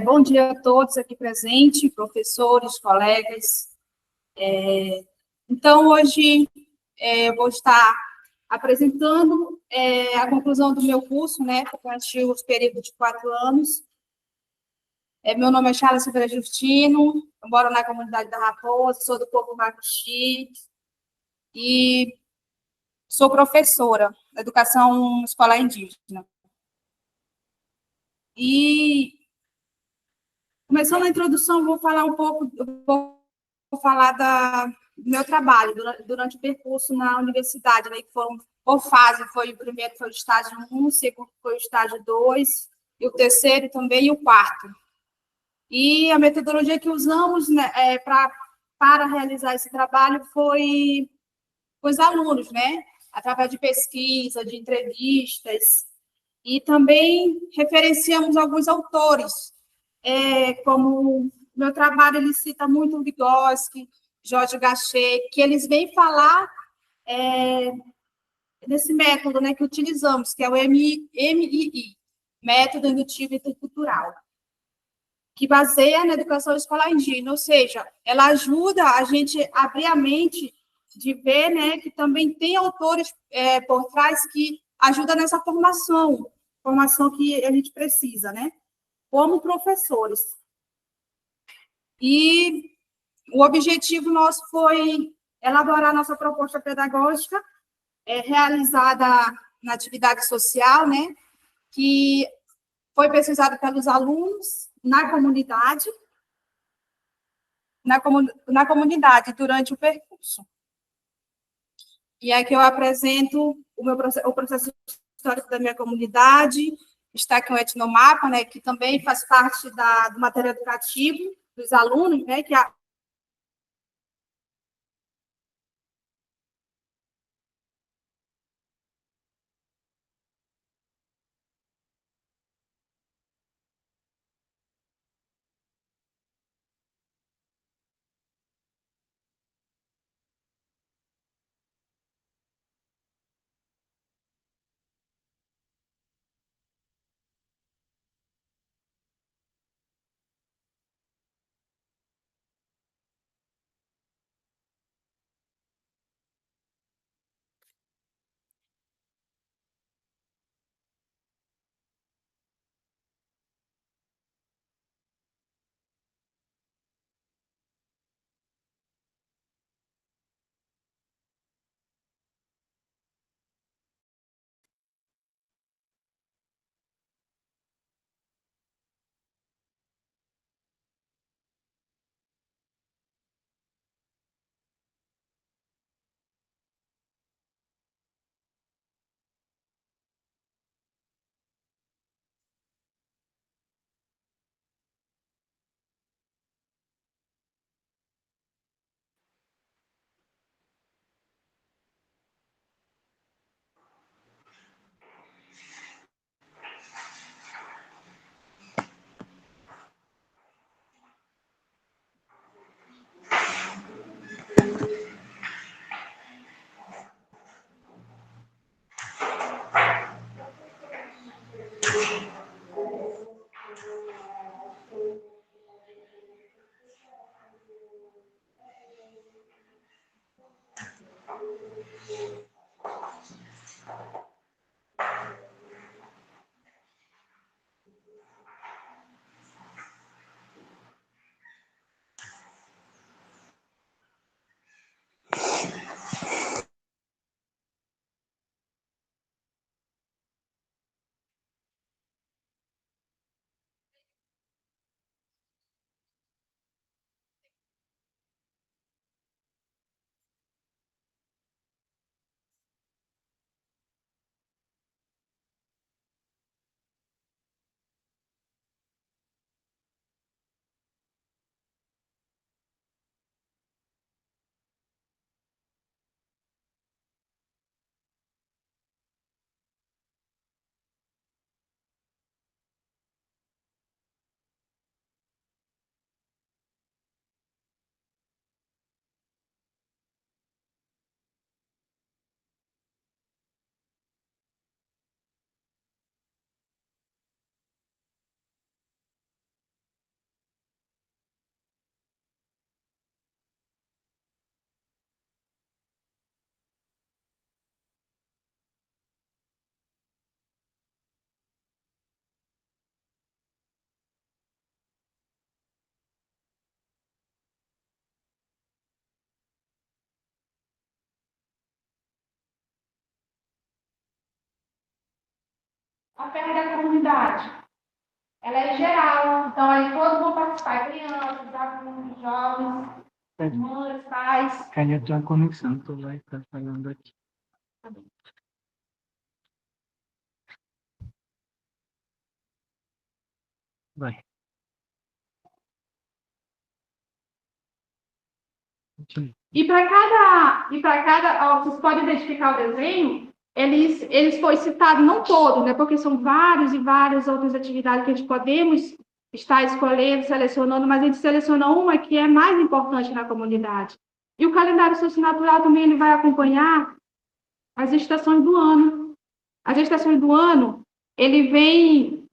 Bom dia a todos aqui presentes, professores, colegas. Então, hoje eu vou estar apresentando a conclusão do meu curso, né, durante os períodos de 4 anos. Meu nome é Charla Silveira Justino, eu moro na comunidade da Raposa, sou do povo Macuxi e sou professora da educação escolar indígena. E, começando a introdução, vou falar um pouco, vou falar do meu trabalho durante o percurso na universidade, né, que foram por fase, foi o primeiro foi o estágio 1, o segundo foi o estágio 2, e o terceiro também, e o quarto. E a metodologia que usamos, né, para realizar esse trabalho foi com os alunos, né, através de pesquisa, de entrevistas, e também referenciamos alguns autores, como meu trabalho ele cita muito Vygotsky, George Gachet, que eles vêm falar desse método, né, que utilizamos, que é o MII, Método Indutivo Intercultural, que baseia na educação escolar indígena, ou seja, ela ajuda a gente a abrir a mente de ver, né, que também tem autores por trás que ajudam nessa formação que a gente precisa, né, como professores. E o objetivo nosso foi elaborar nossa proposta pedagógica, realizada na atividade social, né, que foi pesquisada pelos alunos na comunidade, na comunidade durante o percurso. E aqui eu apresento o processo histórico da minha comunidade, está aqui um etnomapa, né, que também faz parte do material educativo dos alunos, né, que A feira da comunidade, ela é geral, então aí todos vão participar, crianças, adultos, jovens, mães, pais. Caiu a tua conexão, tu vai estar falando aqui. Vai. Continua. E para cada, ó, vocês podem identificar o desenho, eles foi citado não todo, né? Porque são vários e várias outras atividades que a gente podemos estar escolhendo, selecionando, mas a gente seleciona uma que é mais importante na comunidade. E o calendário socionatural também ele vai acompanhar as estações do ano. As estações do ano, ele vem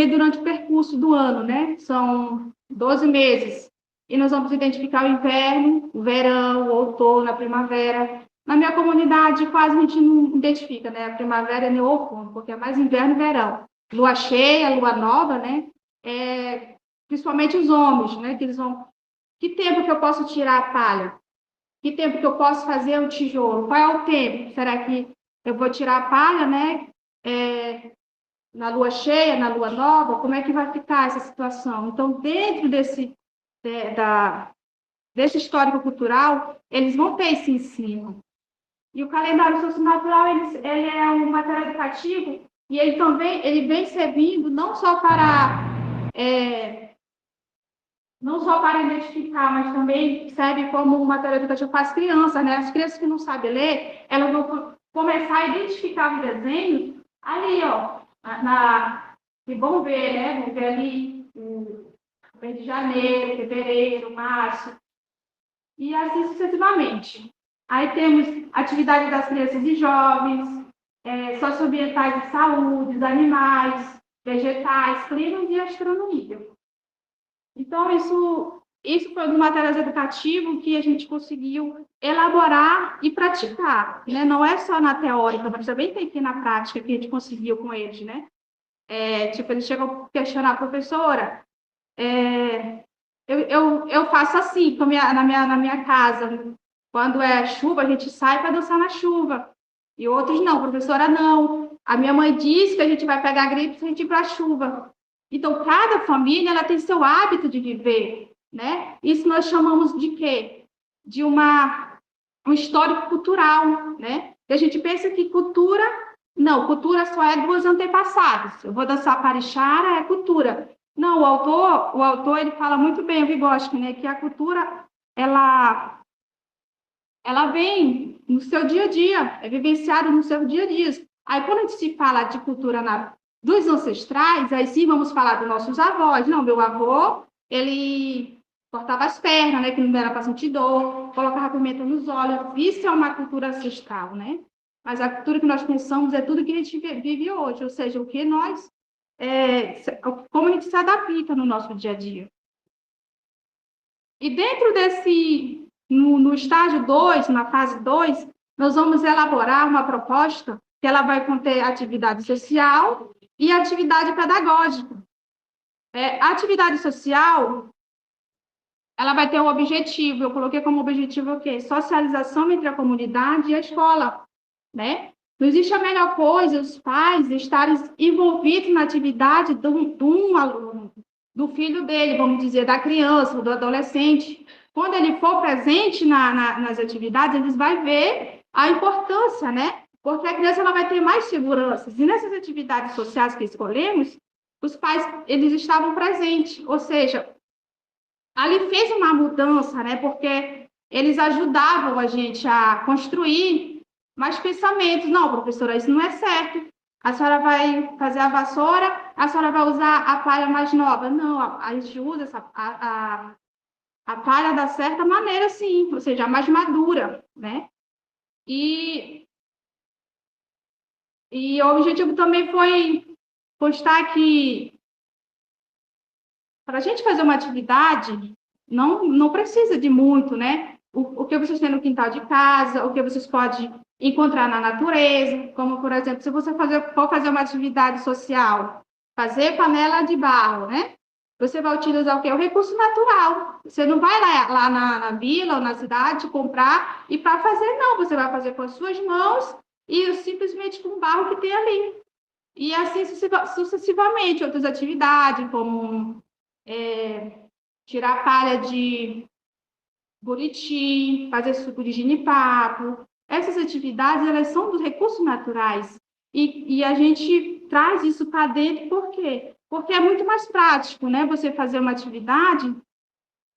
durante o percurso do ano, né? São 12 meses. E nós vamos identificar o inverno, o verão, o outono, a primavera. Na minha comunidade, quase a gente não identifica, né? A primavera nem o outono, porque é mais inverno e verão. Lua cheia, lua nova, né? Principalmente os homens, né? Que eles vão... Que tempo que eu posso tirar a palha? Que tempo que eu posso fazer o tijolo? Qual é o tempo? Será que eu vou tirar a palha, né? Na lua cheia, na lua nova, como é que vai ficar essa situação? Então, dentro desse histórico cultural, eles vão ter esse ensino. E o calendário socionatural, ele é um material educativo e ele também ele vem servindo não só para identificar, mas também serve como um material educativo para as crianças, né? As crianças que não sabem ler, elas vão começar a identificar os desenhos ali, ó, e vão ver, né? Vão ver ali o mês de janeiro, fevereiro, março, e assim sucessivamente. Aí temos atividade das crianças e jovens, socioambientais de saúde, animais, vegetais, clima e astronomia. Então, isso foi um material educativo que a gente conseguiu elaborar e praticar, né? Não é só na teórica, mas também tem que ir na prática que a gente conseguiu com eles, né? Tipo, eles chegam a questionar a professora, eu faço assim na minha casa, quando é chuva, a gente sai para dançar na chuva, e outros não, professora, não. A minha mãe disse que a gente vai pegar gripe se a gente ir para a chuva. Então, cada família ela tem seu hábito de viver, né? Isso nós chamamos de quê? De um histórico cultural, né? E a gente pensa que cultura, não, cultura só é dos antepassados. Eu vou dançar parixara, é cultura. Não, o autor ele fala muito bem, o Vygotsky, né? Que a cultura, ela vem no seu dia a dia, é vivenciada no seu dia a dia. Aí, quando a gente se fala de cultura dos ancestrais, aí sim vamos falar dos nossos avós. Não, meu avô, ele cortava as pernas, né, que não era para sentir dor, colocava pimenta nos olhos. Isso é uma cultura ancestral, né? Mas a cultura que nós pensamos é tudo que a gente vive hoje, ou seja, o que nós, como a gente se adapta no nosso dia a dia. E dentro no estágio 2, na fase 2, nós vamos elaborar uma proposta que ela vai conter atividade social e atividade pedagógica. A atividade social, ela vai ter um objetivo, eu coloquei como objetivo o quê? Socialização entre a comunidade e a escola, né? Não existe a melhor coisa, os pais estarem envolvidos na atividade de um aluno, do filho dele, vamos dizer, da criança, do adolescente. Quando ele for presente nas atividades, eles vão ver a importância, né? Porque a criança ela vai ter mais segurança. E nessas atividades sociais que escolhemos, os pais, eles estavam presentes, ou seja, ali fez uma mudança, né? Porque eles ajudavam a gente a construir mais pensamentos. Não, professora, isso não é certo. A senhora vai fazer a vassoura, a senhora vai usar a palha mais nova. Não, a gente usa a palha da certa maneira, sim, ou seja, a mais madura, né? E o objetivo também foi constar que para a gente fazer uma atividade, não precisa de muito, né? O que vocês têm no quintal de casa, o que vocês podem encontrar na natureza, como, por exemplo, se você for fazer uma atividade social, fazer panela de barro, né? Você vai utilizar o quê? O recurso natural. Você não vai lá na vila ou na cidade comprar e para fazer, não. Você vai fazer com as suas mãos e simplesmente com o barro que tem ali. E assim sucessivamente, outras atividades, como tirar palha de buriti, fazer suco de jenipapo. Essas atividades, elas são dos recursos naturais. E a gente traz isso para dentro, por quê? Porque é muito mais prático, né? Você fazer uma atividade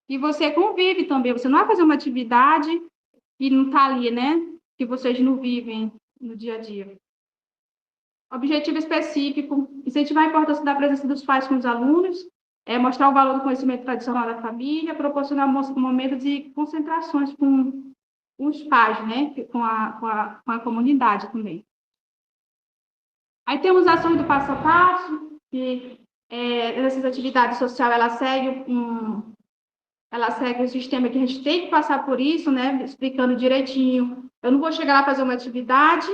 e você convive também. Você não vai fazer uma atividade e não está ali, né? Que vocês não vivem no dia a dia. Objetivo específico, incentivar a importância da presença dos pais com os alunos, mostrar o valor do conhecimento tradicional da família, proporcionar momentos de concentrações com os pais, né? Com a comunidade também. Aí temos ações do passo a passo, que essas atividades sociais, ela segue um sistema que a gente tem que passar por isso, né? Explicando direitinho. Eu não vou chegar lá fazer uma atividade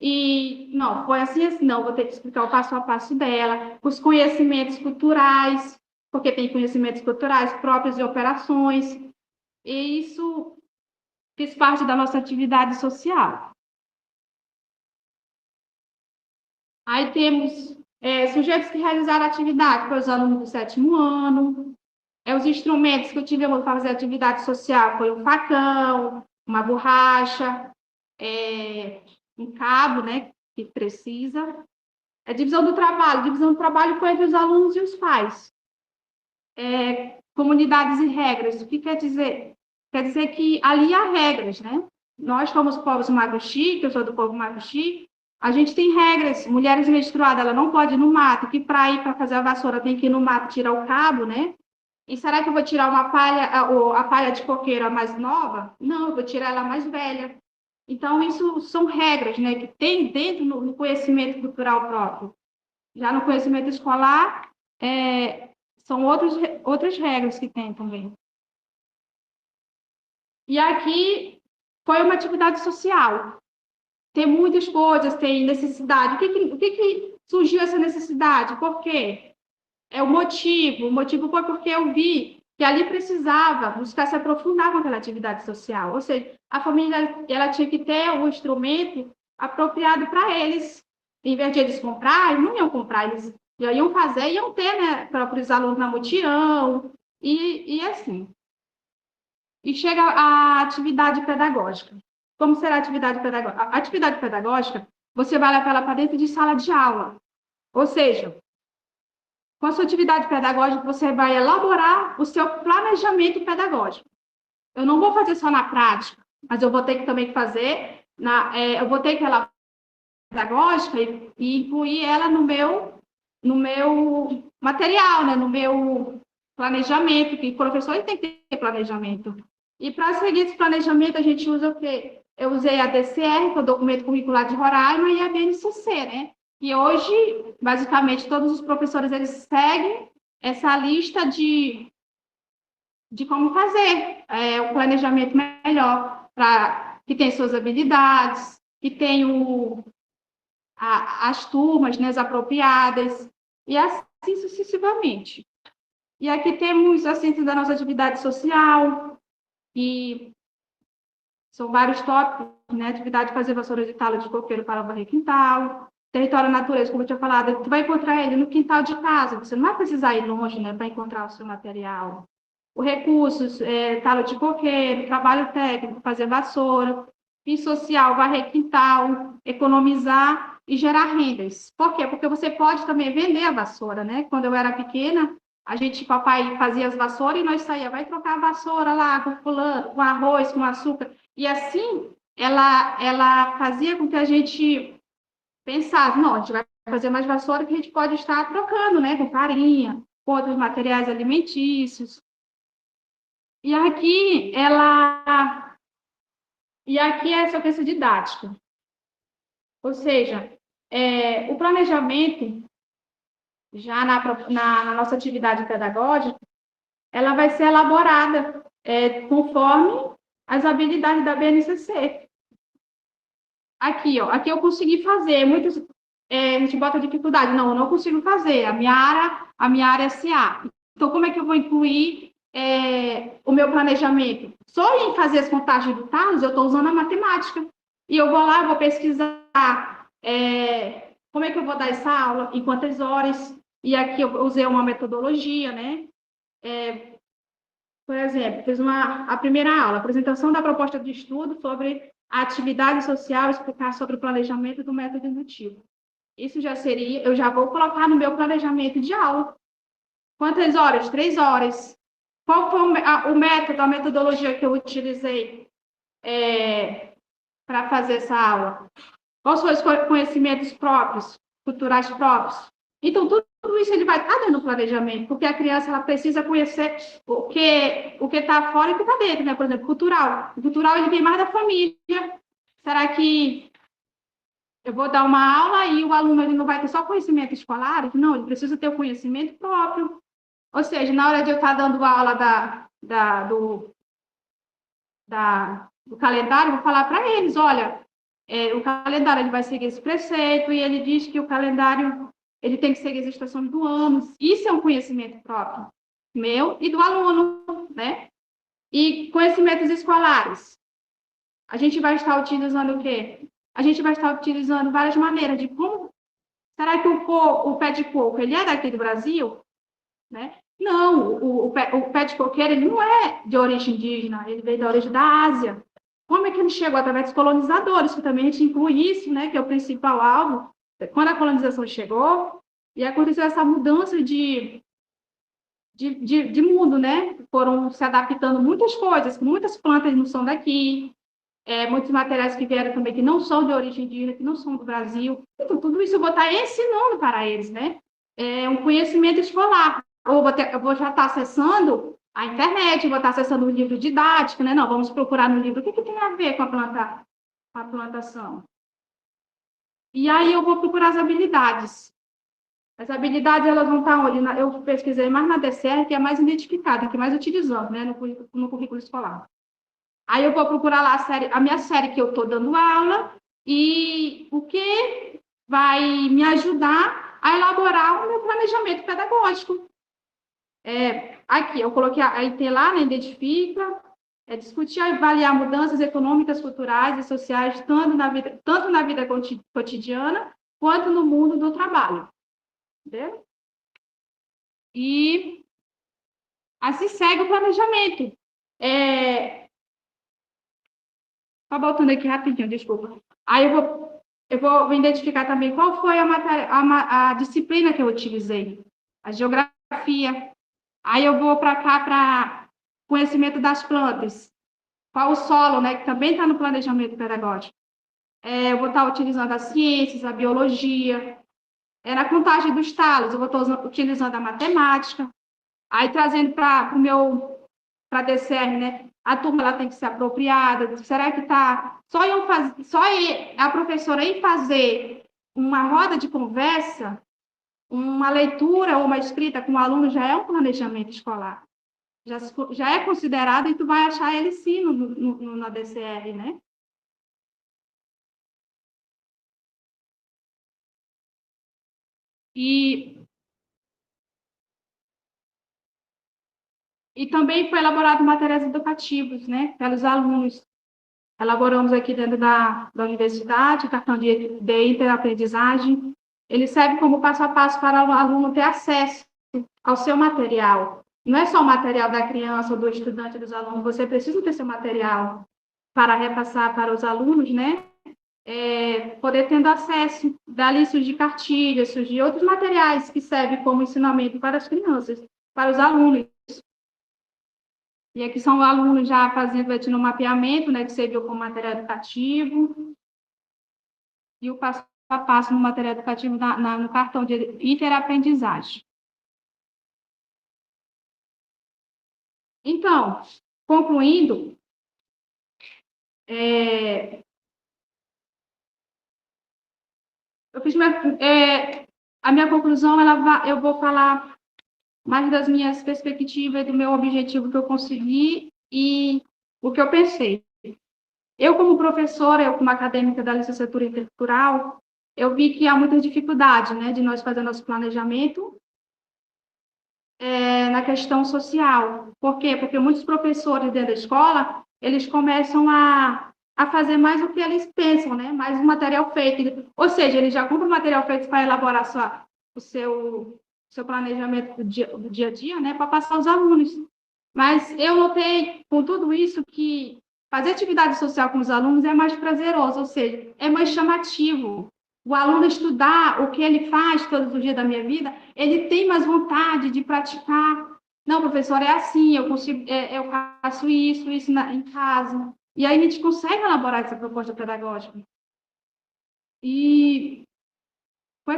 e, não, foi assim, assim, não, vou ter que explicar o passo a passo dela, os conhecimentos culturais, porque tem conhecimentos culturais próprios de operações, e isso faz parte da nossa atividade social. Aí temos sujeitos que realizaram atividade para os alunos do 7º ano, os instrumentos que utilizamos para fazer atividade social foi um facão, uma borracha, um cabo, né, que precisa. Divisão do trabalho foi entre os alunos e os pais. Comunidades e regras, o que quer dizer? Quer dizer que ali há regras, né? Nós somos povos Maguxi, que eu sou do povo Maguxi, a gente tem regras. Mulheres menstruadas, ela não pode ir no mato, que para ir para fazer a vassoura tem que ir no mato tirar o cabo, né? E será que eu vou tirar uma palha, ou a palha de coqueiro mais nova? Não, eu vou tirar ela mais velha. Então, isso são regras, né, que tem dentro no conhecimento cultural próprio. Já no conhecimento escolar, são outras regras que tem também. E aqui foi uma atividade social. Tem muitas coisas, tem necessidade. O que surgiu essa necessidade? Por quê? O motivo foi porque eu vi que ali precisava buscar se aprofundar com aquela atividade social, ou seja, a família ela tinha que ter um instrumento apropriado para eles, em vez de eles comprar, eles não iam comprar, eles já iam fazer, iam ter, né, para os alunos na mutirão, e assim. E chega a atividade pedagógica. Como será a atividade pedagógica? A atividade pedagógica, você vai levar ela para dentro de sala de aula, ou seja, com a sua atividade pedagógica, você vai elaborar o seu planejamento pedagógico. Eu não vou fazer só na prática, mas eu vou ter que também fazer, eu vou ter que elaborar a pedagógica e incluir ela no meu material, né? No meu planejamento, que o professor tem que ter planejamento. E para seguir esse planejamento, a gente usa o quê? Eu usei a DCR, que é o Documento Curricular de Roraima, e a BNCC, né? E hoje, basicamente, todos os professores, eles seguem essa lista de como fazer o planejamento melhor, que tem suas habilidades, que tem as turmas, né, as apropriadas, e assim sucessivamente. E aqui temos a ciência da nossa atividade social, que são vários tópicos, né? Atividade de fazer vassoura de talo de coqueiro para varrer quintal, território natureza, como eu tinha falado, você vai encontrar ele no quintal de casa, você não vai precisar ir longe, né, para encontrar o seu material. O recursos, talo de coqueiro, trabalho técnico, fazer vassoura, fim social, varrer quintal, economizar e gerar rendas. Por quê? Porque você pode também vender a vassoura, né? Quando eu era pequena, papai fazia as vassouras e nós saía, vai trocar a vassoura lá com fulano, com arroz, com açúcar. E assim, ela fazia com que a gente pensasse, não, a gente vai fazer mais vassoura que a gente pode estar trocando, né? Com farinha, com outros materiais alimentícios. E aqui, é essa questão didática. Ou seja, o planejamento, já na nossa atividade pedagógica, ela vai ser elaborada conforme as habilidades da BNCC. Aqui eu consegui fazer, muitos a gente bota dificuldade, não, eu não consigo fazer, a minha área é SA. Então, como é que eu vou incluir o meu planejamento? Só em fazer as contagens do Talos, eu estou usando a matemática. E eu vou lá, vou pesquisar como é que eu vou dar essa aula, em quantas horas, e aqui eu usei uma metodologia, né? Por exemplo, fiz a primeira aula, apresentação da proposta de estudo sobre a atividade social, explicar sobre o planejamento do método indutivo. Isso já seria, eu já vou colocar no meu planejamento de aula. Quantas horas? 3 horas. Qual foi o método, a metodologia que eu utilizei para fazer essa aula? Quais são os conhecimentos próprios, culturais próprios? Então, tudo isso ele vai estar dentro do planejamento, porque a criança ela precisa conhecer o que está fora e o que está dentro, né? Por exemplo, cultural. O cultural ele vem mais da família. Será que eu vou dar uma aula e o aluno ele não vai ter só conhecimento escolar? Não, ele precisa ter o conhecimento próprio. Ou seja, na hora de eu estar dando aula do calendário, eu vou falar para eles, olha, o calendário ele vai seguir esse preceito, e ele diz que o calendário ele tem que seguir as estações do ano. Isso é um conhecimento próprio, meu e do aluno, né? E conhecimentos escolares. A gente vai estar utilizando o quê? A gente vai estar utilizando várias maneiras de como... Será que o pé de coco, ele é daqui do Brasil? Né? Não, o pé de coqueiro ele não é de origem indígena, ele veio da origem da Ásia. Como é que ele chegou? Através dos colonizadores, que também a gente inclui isso, né, que é o principal alvo. Quando a colonização chegou, e aconteceu essa mudança de mundo, né? Foram se adaptando muitas coisas, muitas plantas não são daqui, muitos materiais que vieram também que não são de origem indígena, que não são do Brasil. Então, tudo isso eu vou estar ensinando para eles, né? É um conhecimento escolar. Ou eu vou já estar acessando a internet, vou estar acessando o livro didático, né? Não, vamos procurar no livro o que tem a ver com a plantação. E aí eu vou procurar as habilidades. As habilidades, elas vão estar onde? Eu pesquisei mais na DCR, que é mais identificada, que é mais utilizando, né, no currículo escolar. Aí eu vou procurar lá a minha série que eu estou dando aula e o que vai me ajudar a elaborar o meu planejamento pedagógico. Aqui, eu coloquei a IT lá, né, identifica, discutir e avaliar mudanças econômicas, culturais e sociais, tanto na vida cotidiana, quanto no mundo do trabalho. Entendeu? E assim segue o planejamento. Só voltando aqui rapidinho, desculpa. Aí eu vou identificar também qual foi a disciplina que eu utilizei. A geografia. Aí eu vou para cá, para conhecimento das plantas. Qual o solo, né, que também está no planejamento pedagógico. Eu vou estar utilizando as ciências, a biologia. Na contagem dos talos, eu vou estar utilizando a matemática. Aí trazendo para a DCR, né? A turma ela tem que ser apropriada. Será que está só a professora ir fazer uma roda de conversa, uma leitura ou uma escrita com o aluno já é um planejamento escolar. Já é considerado e tu vai achar ele sim na DCR, né? E também foi elaborado materiais educativos, né, pelos alunos. Elaboramos aqui dentro da universidade, cartão de interaprendizagem. Ele serve como passo a passo para o aluno ter acesso ao seu material. Não é só o material da criança, ou do estudante, dos alunos, você precisa ter seu material para repassar para os alunos, né? Poder tendo acesso. Dali surgir cartilhas, surgir outros materiais que servem como ensinamento para as crianças, para os alunos. E aqui são alunos já fazendo no mapeamento, né, que serviu como material educativo, e o passo a passo no material educativo no cartão de interaprendizagem. Então, concluindo, a minha conclusão, eu vou falar mais das minhas perspectivas, do meu objetivo que eu consegui e o que eu pensei. Eu, como professora, eu, como acadêmica da licenciatura intercultural, eu vi que há muita dificuldade, né, de nós fazer nosso planejamento na questão social. Por quê? Porque muitos professores dentro da escola, eles começam a a fazer mais o que eles pensam, né? Mais o material feito. Ou seja, eles já compram o material feito para elaborar o seu planejamento do dia a dia, né? Para passar aos alunos. Mas eu notei, com tudo isso, que fazer atividade social com os alunos é mais prazeroso, ou seja, é mais chamativo. O aluno estudar o que ele faz todos os dias da minha vida, ele tem mais vontade de praticar. Não, professor, é assim, eu consigo, eu faço isso em casa. E aí a gente consegue elaborar essa proposta pedagógica. E com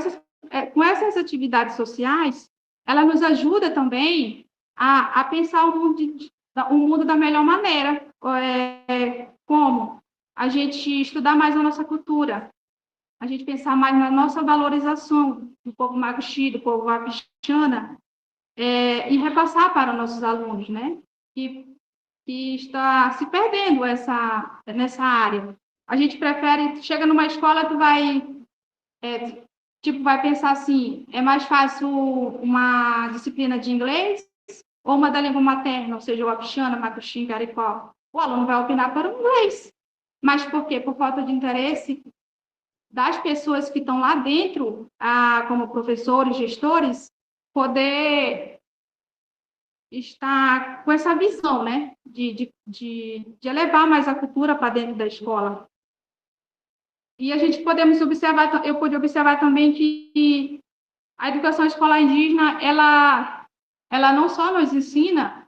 essas atividades sociais, ela nos ajuda também a pensar o mundo da melhor maneira. Como? A gente estudar mais a nossa cultura, a gente pensar mais na nossa valorização do povo macuxi, do povo wapixana, e repassar para nossos alunos, né? Que está se perdendo nessa área. A gente prefere, chega numa escola, tu vai, vai pensar assim, é mais fácil uma disciplina de inglês ou uma da língua materna, ou seja, o wapixana, macuxi, caricó. O aluno vai opinar para o inglês. Mas por quê? Por falta de interesse das pessoas que estão lá dentro, como professores, gestores, poder estar com essa visão, né, de elevar mais a cultura para dentro da escola. E a gente eu pude observar também que a educação escolar indígena, ela não só nos ensina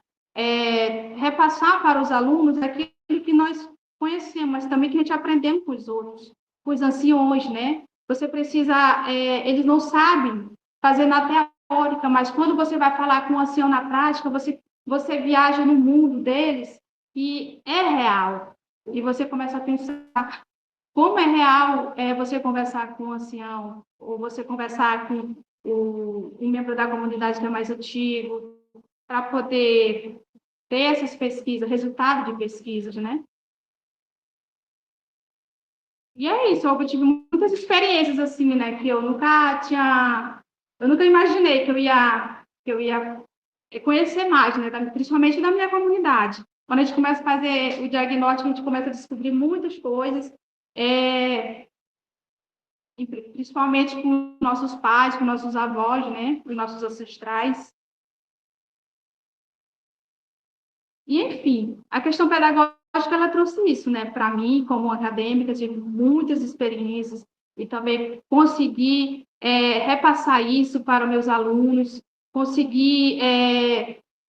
repassar para os alunos aquilo que nós conhecemos, mas também que a gente aprendemos com os outros, com os anciões, né? Você precisa, eles não sabem fazer na teórica, mas quando você vai falar com o ancião na prática, você viaja no mundo deles e é real. E você começa a pensar como é real você conversar com um ancião, ou você conversar com um membro da comunidade que é mais antigo, para poder ter essas pesquisas, resultado de pesquisas, né? E é isso, eu tive muitas experiências assim, né, que eu nunca imaginei que eu ia conhecer mais, né, principalmente da minha comunidade. Quando a gente começa a fazer o diagnóstico, a gente começa a descobrir muitas coisas, principalmente com nossos pais, com nossos avós, né, com nossos ancestrais. E, enfim, a questão pedagógica, ela trouxe isso, né? Para mim, como acadêmica, tive muitas experiências e também consegui repassar isso para meus alunos, consegui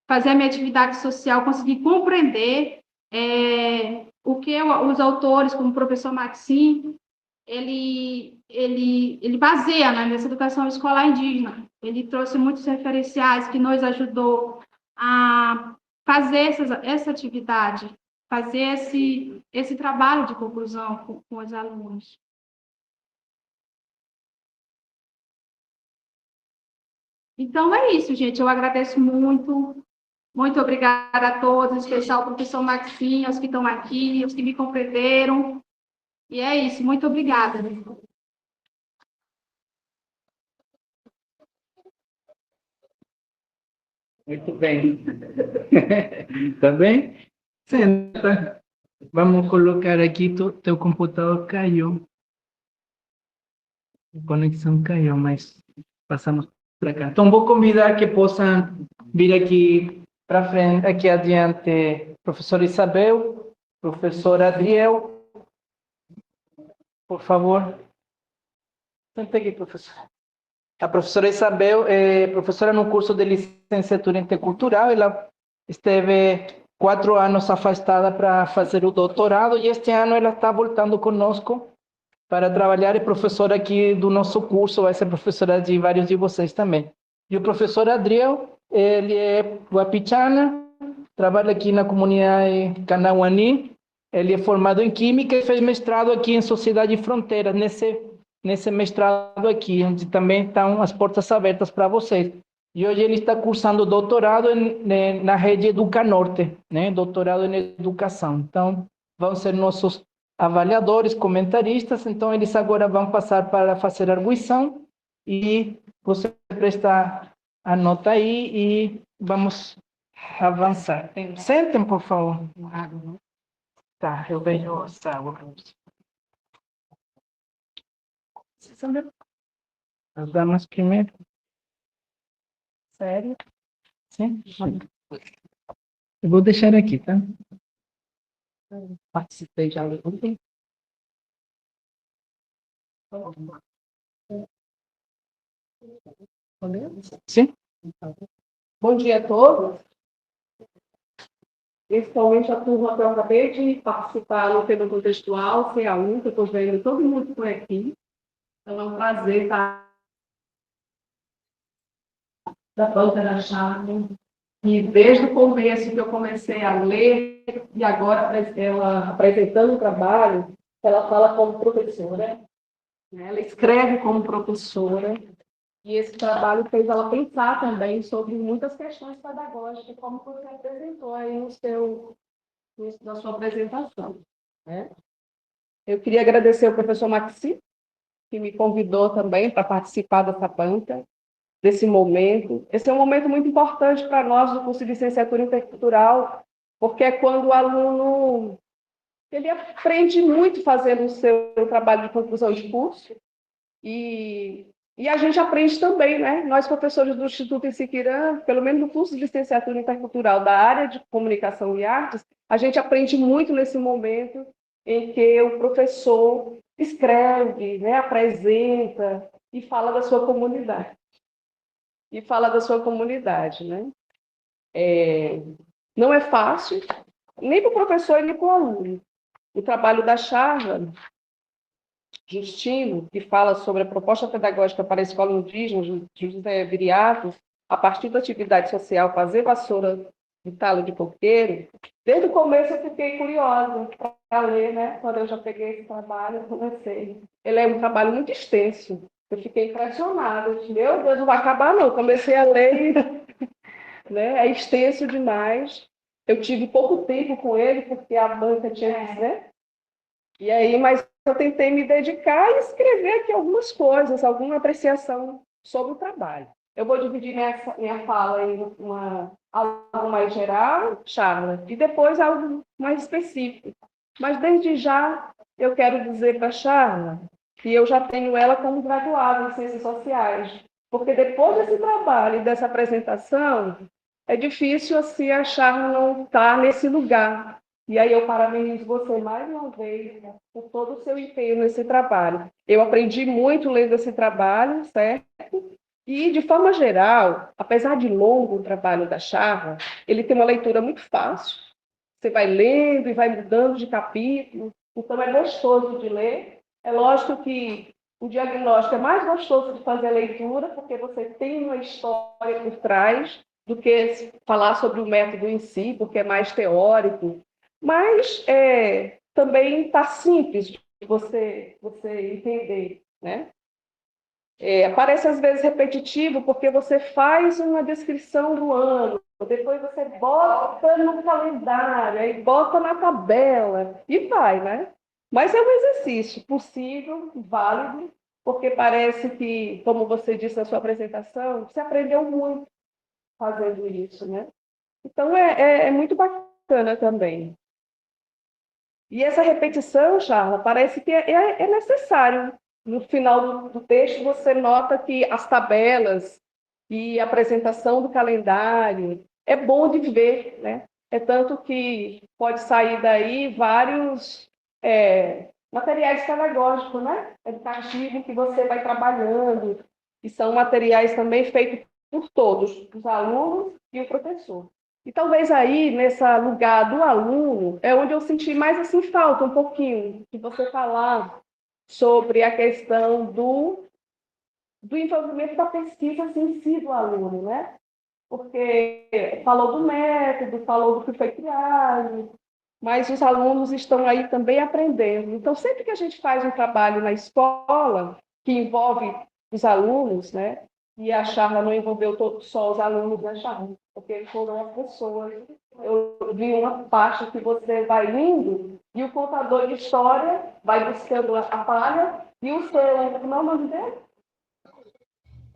fazer a minha atividade social, consegui compreender o que os autores, como o professor Maxim, ele baseia, né, nessa educação escolar indígena. Ele trouxe muitos referenciais que nos ajudou a fazer essa atividade, fazer esse trabalho de conclusão com os alunos. Então, é isso, gente. Eu agradeço muito. Muito obrigada a todos, em especial ao professor Maxim, aos que estão aqui, aos que me compreenderam. E é isso. Muito obrigada. Muito bem. Tá bem? Senta. Vamos colocar aqui, teu computador caiu. A conexão caiu, mas passamos para cá. Então, vou convidar que possam vir aqui para frente, aqui adiante, professora Isabel, professor Adriel, por favor. Senta aqui, professor. A professora Isabel é professora no curso de licenciatura intercultural. Ela esteve 4 anos afastada para fazer o doutorado e este ano ela está voltando conosco para trabalhar. É professora aqui do nosso curso, vai ser professora de vários de vocês também. E o professor Adriel, ele é wapixana, trabalha aqui na comunidade Kanawani. Ele é formado em Química e fez mestrado aqui em Sociedade e Fronteiras, nesse mestrado aqui, onde também estão as portas abertas para vocês. E hoje ele está cursando doutorado na rede Educanorte, né? Doutorado em Educação. Então, vão ser nossos avaliadores, comentaristas. Então, eles agora vão passar para fazer a arguição e você prestar a nota aí e vamos avançar. Sentem, por favor. Tá, eu venho essa água para você. As damas primeiro. Sério? Sim? Eu vou deixar aqui, tá? Participei já ontem. Podemos? Sim? Bom dia a todos. Principalmente a turma que eu acabei de participar no tema contextual, CA1, que eu estou vendo todo mundo por aqui. Então é um prazer estar da banca da Chave. E desde o começo que eu comecei a ler, e agora ela apresentando o trabalho, ela fala como professora, né? Ela escreve como professora, e esse trabalho fez ela pensar também sobre muitas questões pedagógicas, como você apresentou aí na sua apresentação, né? Eu queria agradecer ao professor Maxi, que me convidou também para participar dessa banca, desse momento. Esse é um momento muito importante para nós do curso de licenciatura intercultural, porque é quando o aluno ele aprende muito fazendo o seu trabalho de conclusão de curso, e a gente aprende também, né? Nós, professores do Instituto Siquirã, pelo menos no curso de licenciatura intercultural da área de comunicação e artes, a gente aprende muito nesse momento em que o professor escreve, né, apresenta e fala da sua comunidade. Né? Não é fácil, nem para o professor nem para o aluno. O trabalho da Charla Justino, que fala sobre a proposta pedagógica para a escola indígena, José Viriato, a partir da atividade social Fazer Vassoura de Talo de Coqueiro, desde o começo eu fiquei curiosa para ler, né? Quando eu já peguei esse trabalho, eu comecei. Ele é um trabalho muito extenso. Eu fiquei impressionada. Eu disse, meu Deus, não vai acabar não. Comecei a ler, né? É extenso demais. Eu tive pouco tempo com ele, porque a banca tinha, né? E aí, mas eu tentei me dedicar e escrever aqui algumas coisas, alguma apreciação sobre o trabalho. Eu vou dividir minha fala em algo mais geral, Charla, e depois algo mais específico. Mas, desde já, eu quero dizer para a Charla que eu já tenho ela como graduada em Ciências Sociais, porque depois desse trabalho e dessa apresentação, é difícil assim, a Charla não estar nesse lugar. E aí eu parabenizo você mais uma vez, né, por todo o seu empenho nesse trabalho. Eu aprendi muito lendo esse trabalho, certo? E, de forma geral, apesar de longo o trabalho da Charla, ele tem uma leitura muito fácil. Você vai lendo e vai mudando de capítulo, então é gostoso de ler. É lógico que o diagnóstico é mais gostoso de fazer a leitura, porque você tem uma história por trás, do que falar sobre o método em si, porque é mais teórico. Mas também está simples de você entender, né? Parece às vezes repetitivo, porque você faz uma descrição do ano, depois você bota no calendário, aí bota na tabela, e vai, né? Mas é um exercício possível, válido, porque parece que, como você disse na sua apresentação, você aprendeu muito fazendo isso, né? Então é muito bacana também. E essa repetição, Charla, parece que é necessário. No final do texto, você nota que as tabelas e a apresentação do calendário é bom de ver, né? É tanto que pode sair daí vários materiais pedagógicos, né? Educativos que você vai trabalhando, e são materiais também feitos por todos, os alunos e o professor. E talvez aí, nesse lugar do aluno, é onde eu senti mais assim falta um pouquinho de você falar sobre a questão do envolvimento da pesquisa assim, em si do aluno, né? Porque falou do método, falou do que foi criado, mas os alunos estão aí também aprendendo. Então, sempre que a gente faz um trabalho na escola que envolve os alunos, né? E a Charla não envolveu só os alunos da Charla, porque foram as pessoas. Eu vi uma parte que você vai indo e o contador de história vai buscando a palha e o seu, como é o nome dele?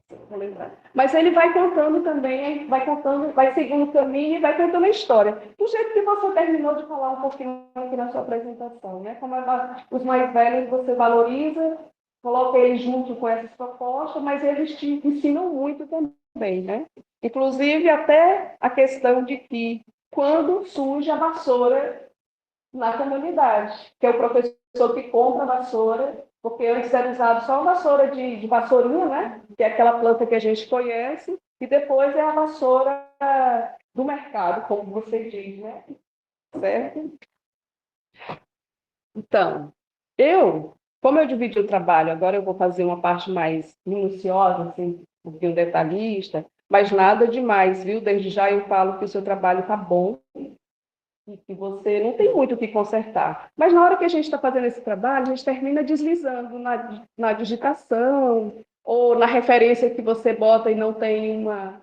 Vou lembrar. Mas ele vai contando também, vai contando, vai seguindo o caminho e vai contando a história. Do jeito que você terminou de falar um pouquinho aqui na sua apresentação, né? Como os mais velhos você valoriza, coloca eles junto com essas propostas, mas eles te ensinam muito também, né? Inclusive até a questão de que quando surge a vassoura na comunidade, que é o professor que compra a vassoura, porque antes era usado só a vassoura de vassourinha, né? Que é aquela planta que a gente conhece, e depois é a vassoura do mercado, como você diz, né? Certo? Então, como eu dividi o trabalho, agora eu vou fazer uma parte mais minuciosa, assim, um pouquinho detalhista, mas nada demais, viu? Desde já eu falo que o seu trabalho está bom, e que você não tem muito o que consertar. Mas na hora que a gente está fazendo esse trabalho, a gente termina deslizando na digitação, ou na referência que você bota e não tem uma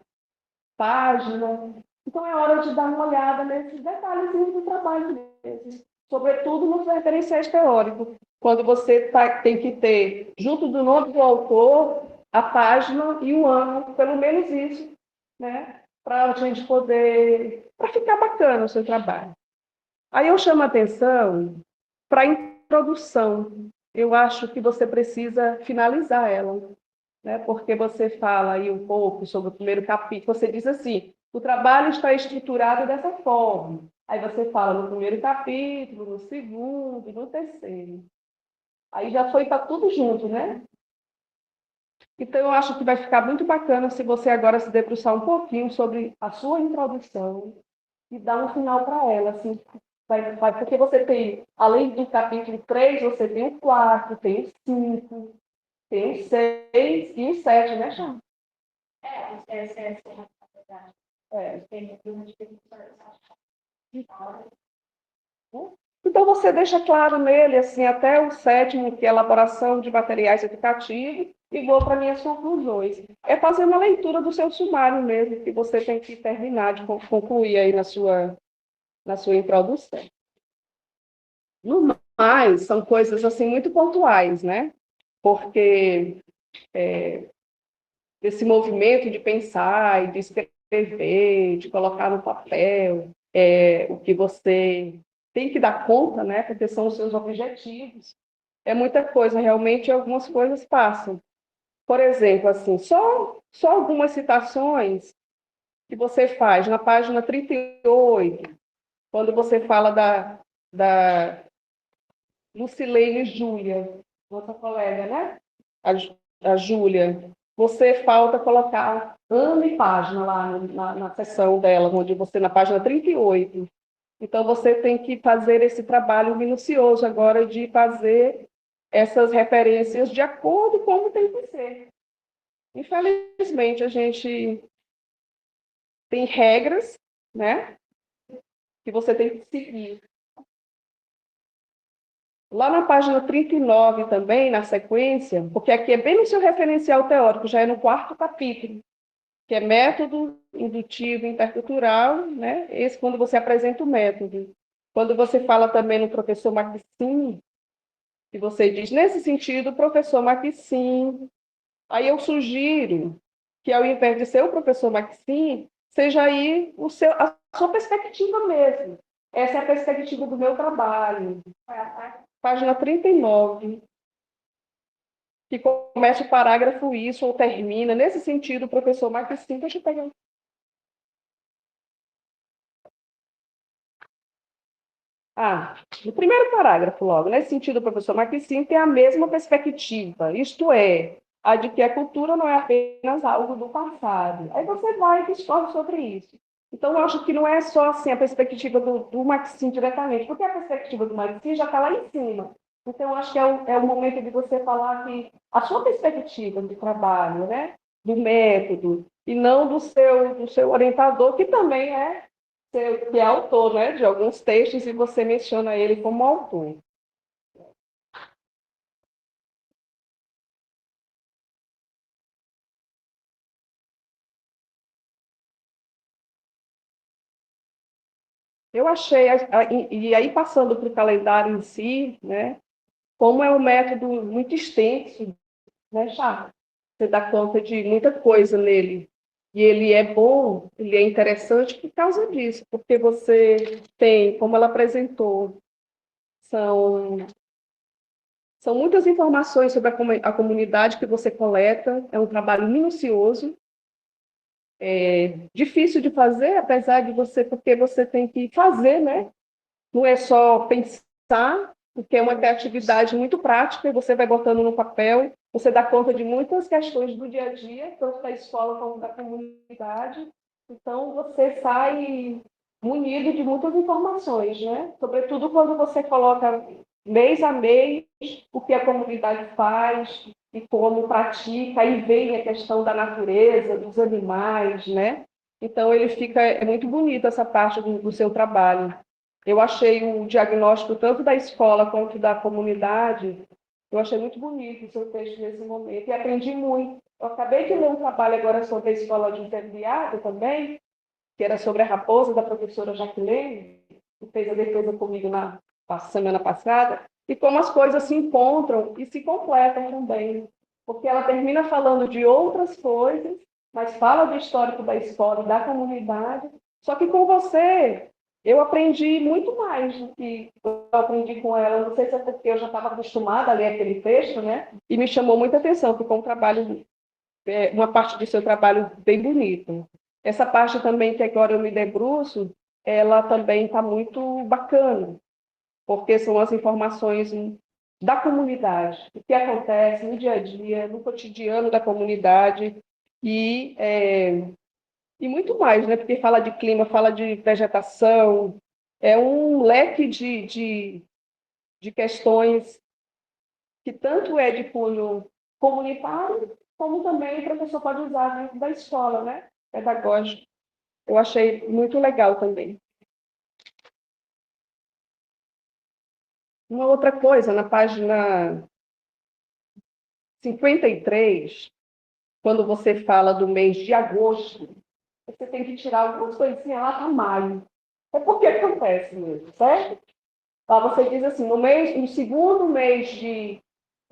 página. Então é hora de dar uma olhada nesses detalhes do trabalho mesmo, sobretudo nos referenciais teóricos, quando você tem que ter, junto do nome do autor, a página e o ano, pelo menos isso, né? Para a gente poder, para ficar bacana o seu trabalho. Aí eu chamo a atenção para a introdução. Eu acho que você precisa finalizar ela, né? Porque você fala aí um pouco sobre o primeiro capítulo, você diz assim, o trabalho está estruturado dessa forma. Aí você fala no primeiro capítulo, no segundo, no terceiro. Aí já foi para tudo junto, né? Então, eu acho que vai ficar muito bacana se você agora se debruçar um pouquinho sobre a sua introdução e dar um final para ela, assim, porque você tem, além do capítulo 3, você tem o 4, tem o 5, tem o 6 e o 7, né, Chão? É. Então, você deixa claro nele, assim, até o 7º, que é a elaboração de materiais educativos, e vou para minhas conclusões. É fazer uma leitura do seu sumário mesmo, que você tem que terminar de concluir aí na sua introdução. No mais, são coisas assim muito pontuais, né? Porque esse movimento de pensar e de escrever, de colocar no papel, o que você tem que dar conta, né? Porque são os seus objetivos. É muita coisa, realmente algumas coisas passam. Por exemplo, assim, só algumas citações que você faz na página 38, quando você fala da Lucilene Júlia, nossa colega, né? A Júlia. Você falta colocar ano e página lá na seção dela, onde você, na página 38. Então, você tem que fazer esse trabalho minucioso agora de fazer essas referências de acordo com como tem que ser. Infelizmente, a gente tem regras, né, que você tem que seguir. Lá na página 39 também, na sequência, porque aqui é bem no seu referencial teórico, já é no 4º capítulo, que é método indutivo intercultural, né? Esse quando você apresenta o método. Quando você fala também no professor Maxim, que você diz, nesse sentido, professor Maxim, aí eu sugiro que, ao invés de ser o professor Maxim, seja aí a sua perspectiva mesmo. Essa é a perspectiva do meu trabalho. Página 39, que começa o parágrafo isso ou termina. Nesse sentido, o professor Maxim, deixa eu pegar. No primeiro parágrafo, logo, nesse sentido, o professor Maxim tem a mesma perspectiva, isto é, a de que a cultura não é apenas algo do passado. Aí você vai e discorre sobre isso. Então, eu acho que não é só assim, a perspectiva do Maxim diretamente, porque a perspectiva do Maxim já está lá em cima. Então, eu acho que é o momento de você falar que a sua perspectiva de trabalho, né, do método, e não do seu orientador, que também que é autor, né, de alguns textos, e você menciona ele como autor. Eu achei, e aí passando para o calendário em si, né, como é um método muito extenso, né, Chá? você dá conta de muita coisa nele. E ele é bom, ele é interessante por causa disso, porque você tem, como ela apresentou, são, são muitas informações sobre a comunidade que você coleta, é um trabalho minucioso, difícil de fazer, apesar de você, porque você tem que fazer, né? Não é só pensar, porque é uma criatividade muito prática, e você vai botando no papel, você dá conta de muitas questões do dia a dia, tanto da escola como da comunidade. Então, você sai munido de muitas informações, né? Sobretudo quando você coloca mês a mês o que a comunidade faz e como pratica, aí vem a questão da natureza, dos animais, né? Então, é muito bonito essa parte do seu trabalho. Eu achei o diagnóstico tanto da escola quanto da comunidade, eu achei muito bonito o seu texto nesse momento e aprendi muito. Eu acabei de ler um trabalho agora sobre a escola de intermediário também, que era sobre a raposa, da professora Jaqueline, que fez a defesa comigo na semana passada, e como as coisas se encontram e se completam também, porque ela termina falando de outras coisas, mas fala do histórico da escola e da comunidade, só que com você eu aprendi muito mais do que eu aprendi com ela. Não sei se é porque eu já estava acostumada a ler aquele texto, né? E me chamou muita atenção, ficou um trabalho, uma parte do seu trabalho bem bonito. Essa parte também que agora eu me debruço, ela também está muito bacana, porque são as informações da comunidade, o que acontece no dia a dia, no cotidiano da comunidade, e, é, e muito mais, né? Porque fala de clima, fala de vegetação, é um leque de questões que tanto é de cunho comunitário, como também o professor pode usar dentro da escola, né? Pedagógico. Eu achei muito legal também. Uma outra coisa, na página 53, quando você fala do mês de agosto, você tem que tirar algumas coisinhas lá para maio. É porque acontece mesmo, certo? Lá você diz assim, no segundo mês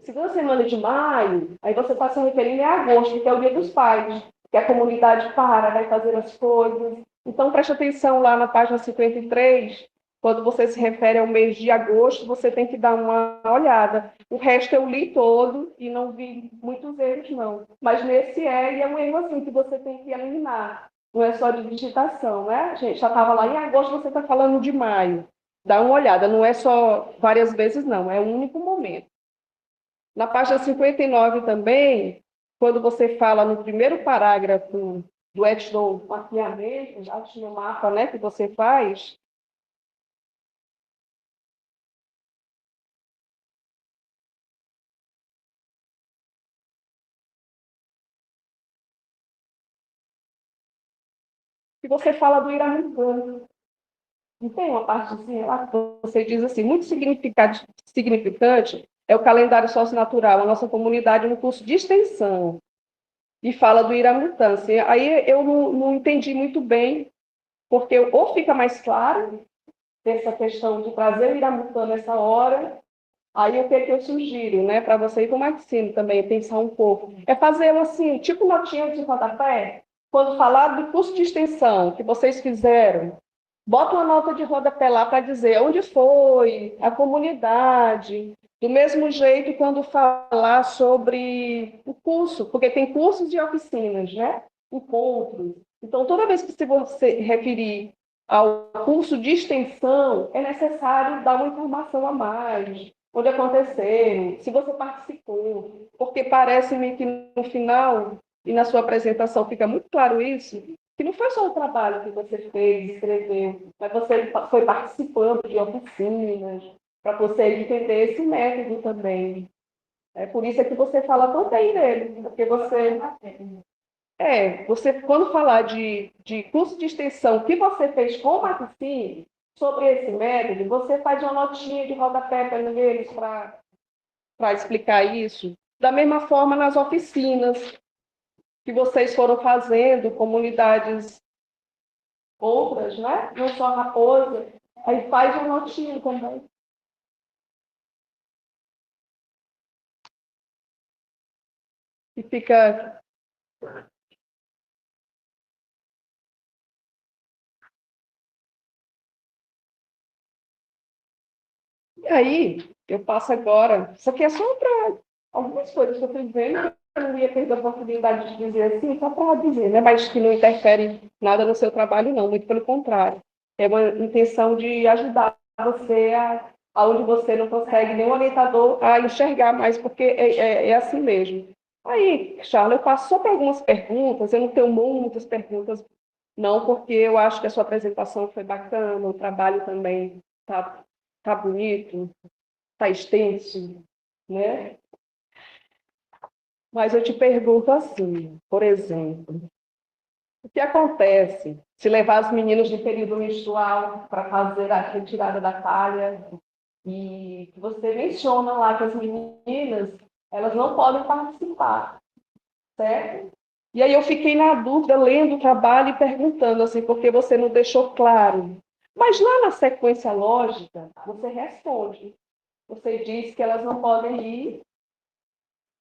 segunda semana de maio, aí você está se referindo a agosto, que é o Dia dos Pais, que a comunidade para, vai fazer as coisas. Então, preste atenção lá na página 53, quando você se refere ao mês de agosto, você tem que dar uma olhada. O resto eu li todo e não vi muitos erros, não. Mas nesse e é um erro assim que você tem que eliminar. Não é só de digitação, né? A gente já estava lá em agosto, você está falando de maio. Dá uma olhada, não é só várias vezes, não, é um único momento. Na página 59 também, quando você fala no primeiro parágrafo do etnomapeamento, etnomapa, né, que você faz, que você fala do Iramutã. Não tem uma partezinha lá que você diz assim, muito significante é o calendário socionatural, a nossa comunidade no curso de extensão, e fala do Iramutã. Aí eu não entendi muito bem, porque ou fica mais claro essa questão de trazer o Iramutã nessa hora. Aí o que eu sugiro, né, para você e para o Maxime também, pensar um pouco, é fazer assim, tipo notinha de rodapé, quando falar do curso de extensão que vocês fizeram, bota uma nota de rodapé lá para dizer onde foi, a comunidade, do mesmo jeito quando falar sobre o curso, porque tem cursos e oficinas, né? Encontros. Então, toda vez que você referir ao curso de extensão, é necessário dar uma informação a mais, onde aconteceram, se você participou, porque parece-me que no final e na sua apresentação fica muito claro isso, que não foi só o trabalho que você fez, escreveu, mas você foi participando de oficinas, para você entender esse método também. É por isso é que você fala tão bem dele, porque você quando falar de curso de extensão que você fez com o Maxime, sobre esse método, você faz uma notinha de rodapé para eles para explicar isso. Da mesma forma, nas oficinas que vocês foram fazendo, comunidades outras, né? Não só a Raposa, aí faz uma notinha também. e fica... E aí, eu passo agora... Isso aqui é só para algumas coisas que eu estou vendo, eu não ia perder a oportunidade de dizer assim, só para dizer, né? Mas que não interfere nada no seu trabalho, não, muito pelo contrário. É uma intenção de ajudar você aonde você não consegue nenhum orientador a enxergar mais, porque é assim mesmo. Aí, Charla, eu passo só para algumas perguntas, eu não tenho muitas perguntas, não, porque eu acho que a sua apresentação foi bacana, o trabalho também tá bonito, tá extenso, né? Mas eu te pergunto assim, por exemplo, o que acontece se levar os meninos de período menstrual para fazer a retirada da talha e você menciona lá que as meninas, elas não podem participar, certo? E aí eu fiquei na dúvida, lendo o trabalho e perguntando assim, porque você não deixou claro. Mas lá na sequência lógica, você responde. Você diz que elas não podem ir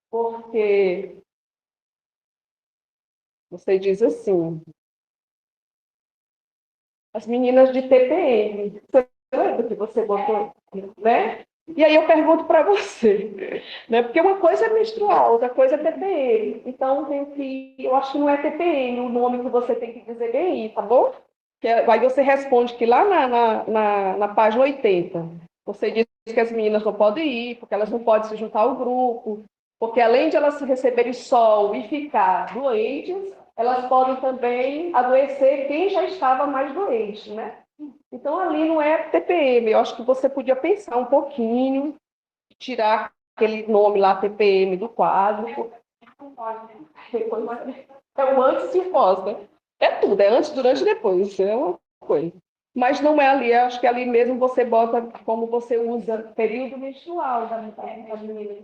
porque você diz assim, as meninas de TPM. Você lembra que você botou, né? E aí eu pergunto para você, né? Porque uma coisa é menstrual, outra coisa é TPM. Então eu acho que não é TPM o nome que você tem que dizer bem aí, tá bom? Aí você responde que lá na página 80, você diz que as meninas não podem ir, porque elas não podem se juntar ao grupo, porque além de elas receberem sol e ficar doentes, elas podem também adoecer quem já estava mais doente, né? Então, ali não é TPM. Eu acho que você podia pensar um pouquinho, tirar aquele nome lá, TPM, do quadro. É o antes e o pós, né? É tudo, é antes, durante e depois. É uma coisa. Mas não é ali, eu acho que ali mesmo você bota como você usa período menstrual da menina,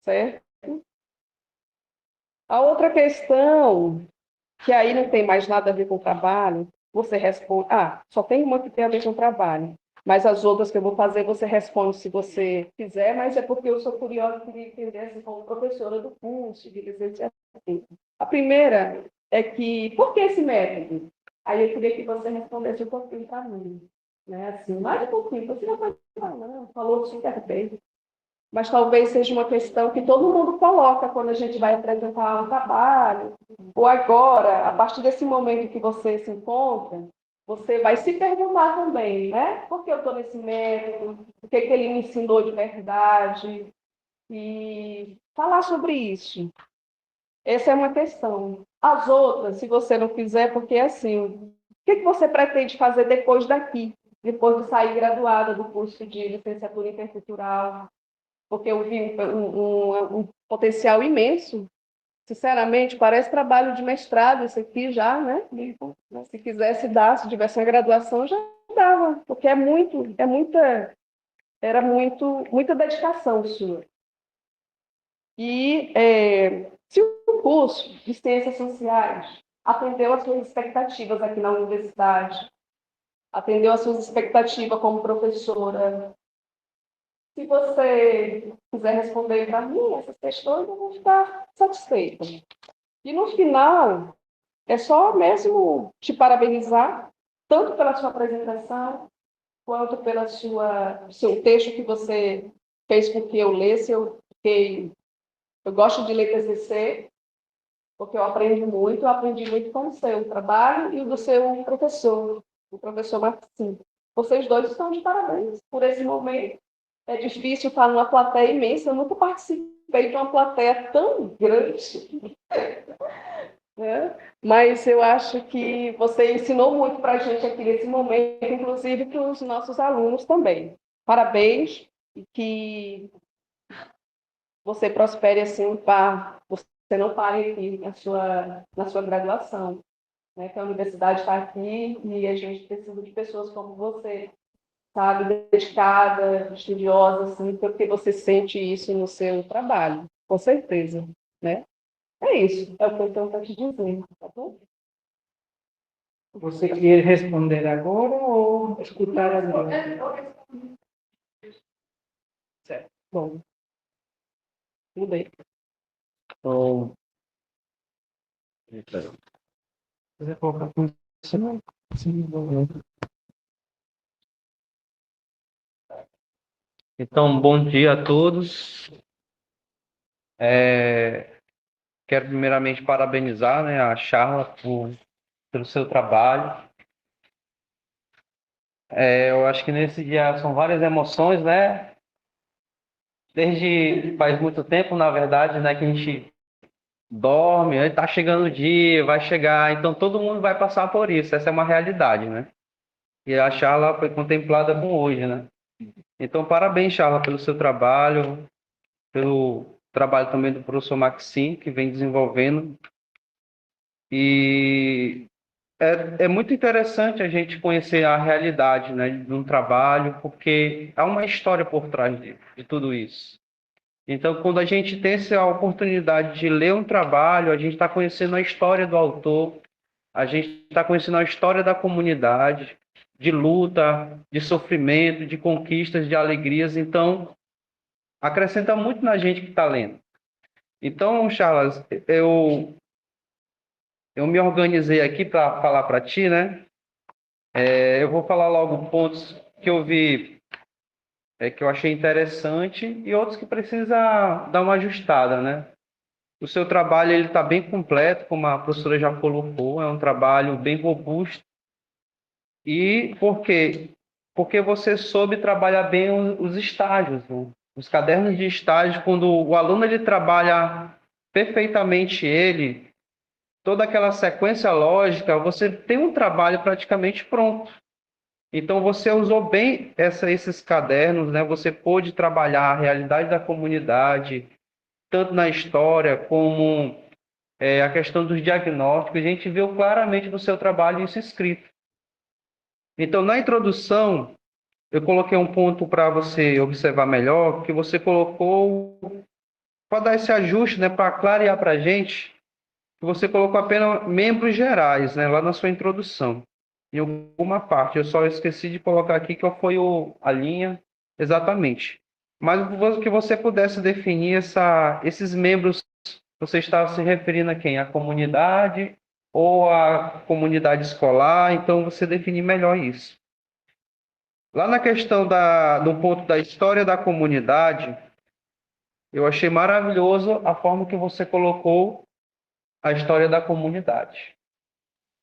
certo? A outra questão, que aí não tem mais nada a ver com o trabalho, você responde. Ah, só tem uma que tem a ver com o trabalho. Mas as outras que eu vou fazer, você responde se você quiser, mas é porque eu sou curiosa e queria entender assim, como professora do curso, de licenciatura. A primeira é que, por que esse método? Aí eu queria que você respondesse um pouquinho para mim. Né? Assim, mais um pouquinho, você não pode falar, não, falou super bem. Mas talvez seja uma questão que todo mundo coloca quando a gente vai apresentar um trabalho, ou agora, a partir desse momento que você se encontra, você vai se perguntar também, né? Por que eu estou nesse método? O que, que ele me ensinou de verdade? E falar sobre isso. Essa é uma questão. As outras, se você não quiser, porque é assim, o que, que você pretende fazer depois daqui? Depois de sair graduada do curso de licenciatura intercultural, porque eu vi um potencial imenso. Sinceramente, parece trabalho de mestrado isso aqui já, né? Se quisesse dar, se tivesse uma graduação, já dava, porque era muita dedicação sua. E se o curso de Ciências Sociais atendeu às suas expectativas aqui na universidade, atendeu às suas expectativas como professora, se você quiser responder para mim essas questões, eu vou ficar satisfeita. E no final, é só mesmo te parabenizar, tanto pela sua apresentação, quanto pelo seu texto que você fez com que eu lesse. Eu gosto de ler TCC, porque eu aprendi muito com o seu trabalho e o do seu professor, o professor Marcinho. Vocês dois estão de parabéns por esse momento. É difícil estar numa plateia imensa, eu nunca participei de uma plateia tão grande, né? Mas eu acho que você ensinou muito para a gente aqui nesse momento, inclusive para os nossos alunos também. Parabéns e que você prospere assim, você não pare aqui na sua graduação, né? Que a universidade está aqui e a gente precisa de pessoas como você, sabe, dedicada, estudiosa, assim, porque você sente isso no seu trabalho, com certeza, né? É isso, é o que eu tenho para te dizer, tá bom? Você quer responder agora ou escutar agora? Certo. Bom, tudo bem. Então, então, bom dia a todos. Quero primeiramente parabenizar, né, a Charla pelo seu trabalho. Eu acho que nesse dia são várias emoções, né? Desde faz muito tempo, na verdade, né, que a gente dorme, aí tá chegando o dia, vai chegar, então todo mundo vai passar por isso, essa é uma realidade, né? E a Charla foi contemplada com hoje, né? Então, parabéns, Charla, pelo seu trabalho, pelo trabalho também do professor Maxim, que vem desenvolvendo. E é muito interessante a gente conhecer a realidade, né, de um trabalho, porque há uma história por trás de tudo isso. Então, quando a gente tem essa oportunidade de ler um trabalho, a gente está conhecendo a história do autor, a gente está conhecendo a história da comunidade, de luta, de sofrimento, de conquistas, de alegrias. Então, acrescenta muito na gente que está lendo. Então, Charles, eu me organizei aqui para falar para ti, né? Eu vou falar logo pontos que eu vi, que eu achei interessante e outros que precisa dar uma ajustada, né? O seu trabalho ele está bem completo, como a professora já colocou, é um trabalho bem robusto. E por quê? Porque você soube trabalhar bem os estágios, né? Os cadernos de estágio, quando o aluno ele trabalha perfeitamente ele, toda aquela sequência lógica, você tem um trabalho praticamente pronto. Então, você usou bem esses cadernos, né? Você pôde trabalhar a realidade da comunidade, tanto na história como a questão dos diagnósticos. A gente viu claramente no seu trabalho isso escrito. Então, na introdução, eu coloquei um ponto para você observar melhor, que você colocou, para dar esse ajuste, né? Para clarear para a gente, que você colocou apenas membros gerais, né? Lá na sua introdução. Em alguma parte. Eu só esqueci de colocar aqui qual foi a linha exatamente. Mas que você pudesse definir esses membros, você estava se referindo a quem? A comunidade ou a comunidade escolar? Então, você definir melhor isso. Lá na questão do ponto da história da comunidade, eu achei maravilhoso a forma que você colocou a história da comunidade.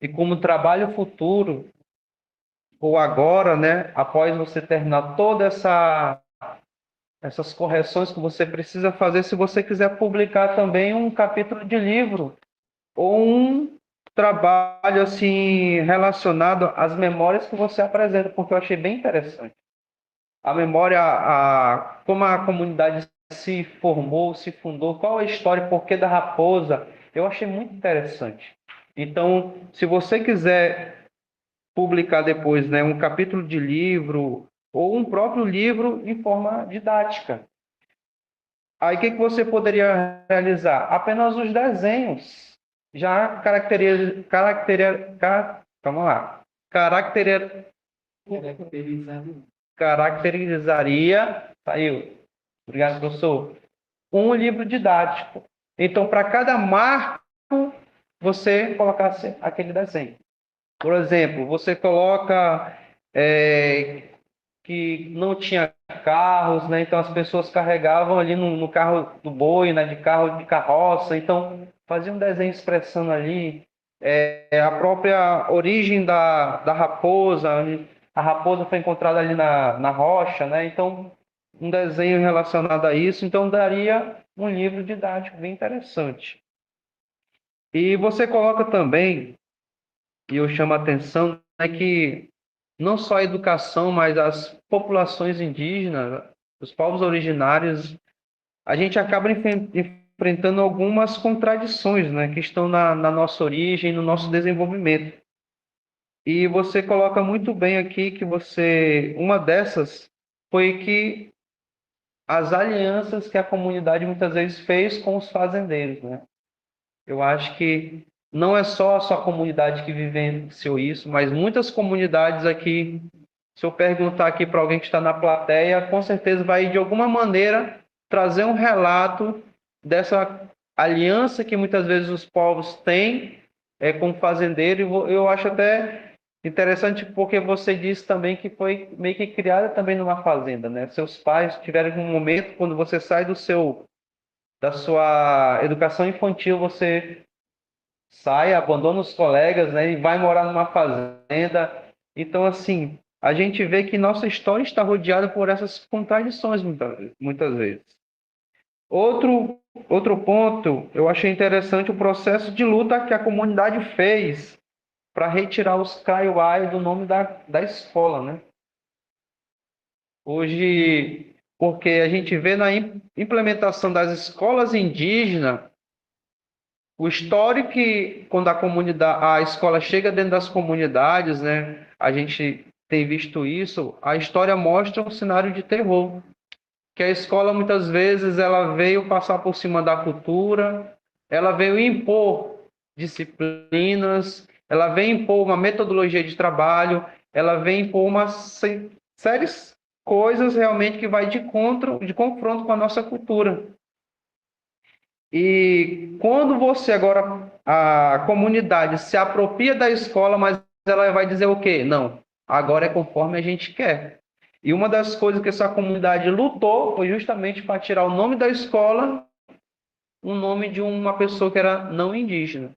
E como trabalho futuro, ou agora, né, após você terminar todas essas correções que você precisa fazer, se você quiser publicar também um capítulo de livro ou um trabalho assim relacionado às memórias que você apresenta, porque eu achei bem interessante. A memória, como a comunidade se formou, se fundou, qual a história, porquê da raposa, eu achei muito interessante. Então, se você quiser publicar depois, né, um capítulo de livro ou um próprio livro em forma didática. Aí o que você poderia realizar? Apenas os desenhos. Já vamos lá. Caracterizaria, saiu. Obrigado, professor. Um livro didático. Então, para cada marco, você colocasse aquele desenho. Por exemplo, você coloca que não tinha carros, né? Então as pessoas carregavam ali no carro do boi, né? De carro de carroça. Então fazia um desenho expressando ali a própria origem da raposa. A raposa foi encontrada ali na rocha, né? Então um desenho relacionado a isso. Então daria um livro didático bem interessante. E você coloca também, e eu chamo a atenção, é que não só a educação, mas as populações indígenas, os povos originários, a gente acaba enfrentando algumas contradições, né, que estão na nossa origem, no nosso desenvolvimento. E você coloca muito bem aqui que uma dessas foi que as alianças que a comunidade muitas vezes fez com os fazendeiros, né? Eu acho que não é só a sua comunidade que vivenciou isso, mas muitas comunidades aqui, se eu perguntar aqui para alguém que está na plateia, com certeza vai, de alguma maneira, trazer um relato dessa aliança que muitas vezes os povos têm com o fazendeiro. Eu acho até interessante porque você disse também que foi meio que criada também numa fazenda, né? Seus pais tiveram um momento quando você sai da sua educação infantil, você sai, abandona os colegas, né, e vai morar numa fazenda. Então, assim, a gente vê que nossa história está rodeada por essas contradições muitas vezes. Outro ponto, eu achei interessante o processo de luta que a comunidade fez para retirar os Kaiowai do nome da escola, né? Hoje, porque a gente vê na implementação das escolas indígenas, o histórico que quando a escola chega dentro das comunidades, né? A gente tem visto isso, a história mostra um cenário de terror, que a escola muitas vezes ela veio passar por cima da cultura, ela veio impor disciplinas, ela veio impor uma metodologia de trabalho, ela veio impor uma série de coisas realmente que vai de confronto com a nossa cultura. E quando você agora, a comunidade se apropria da escola, mas ela vai dizer o quê? Não, agora é conforme a gente quer. E uma das coisas que essa comunidade lutou foi justamente para tirar o nome da escola, um nome de uma pessoa que era não indígena.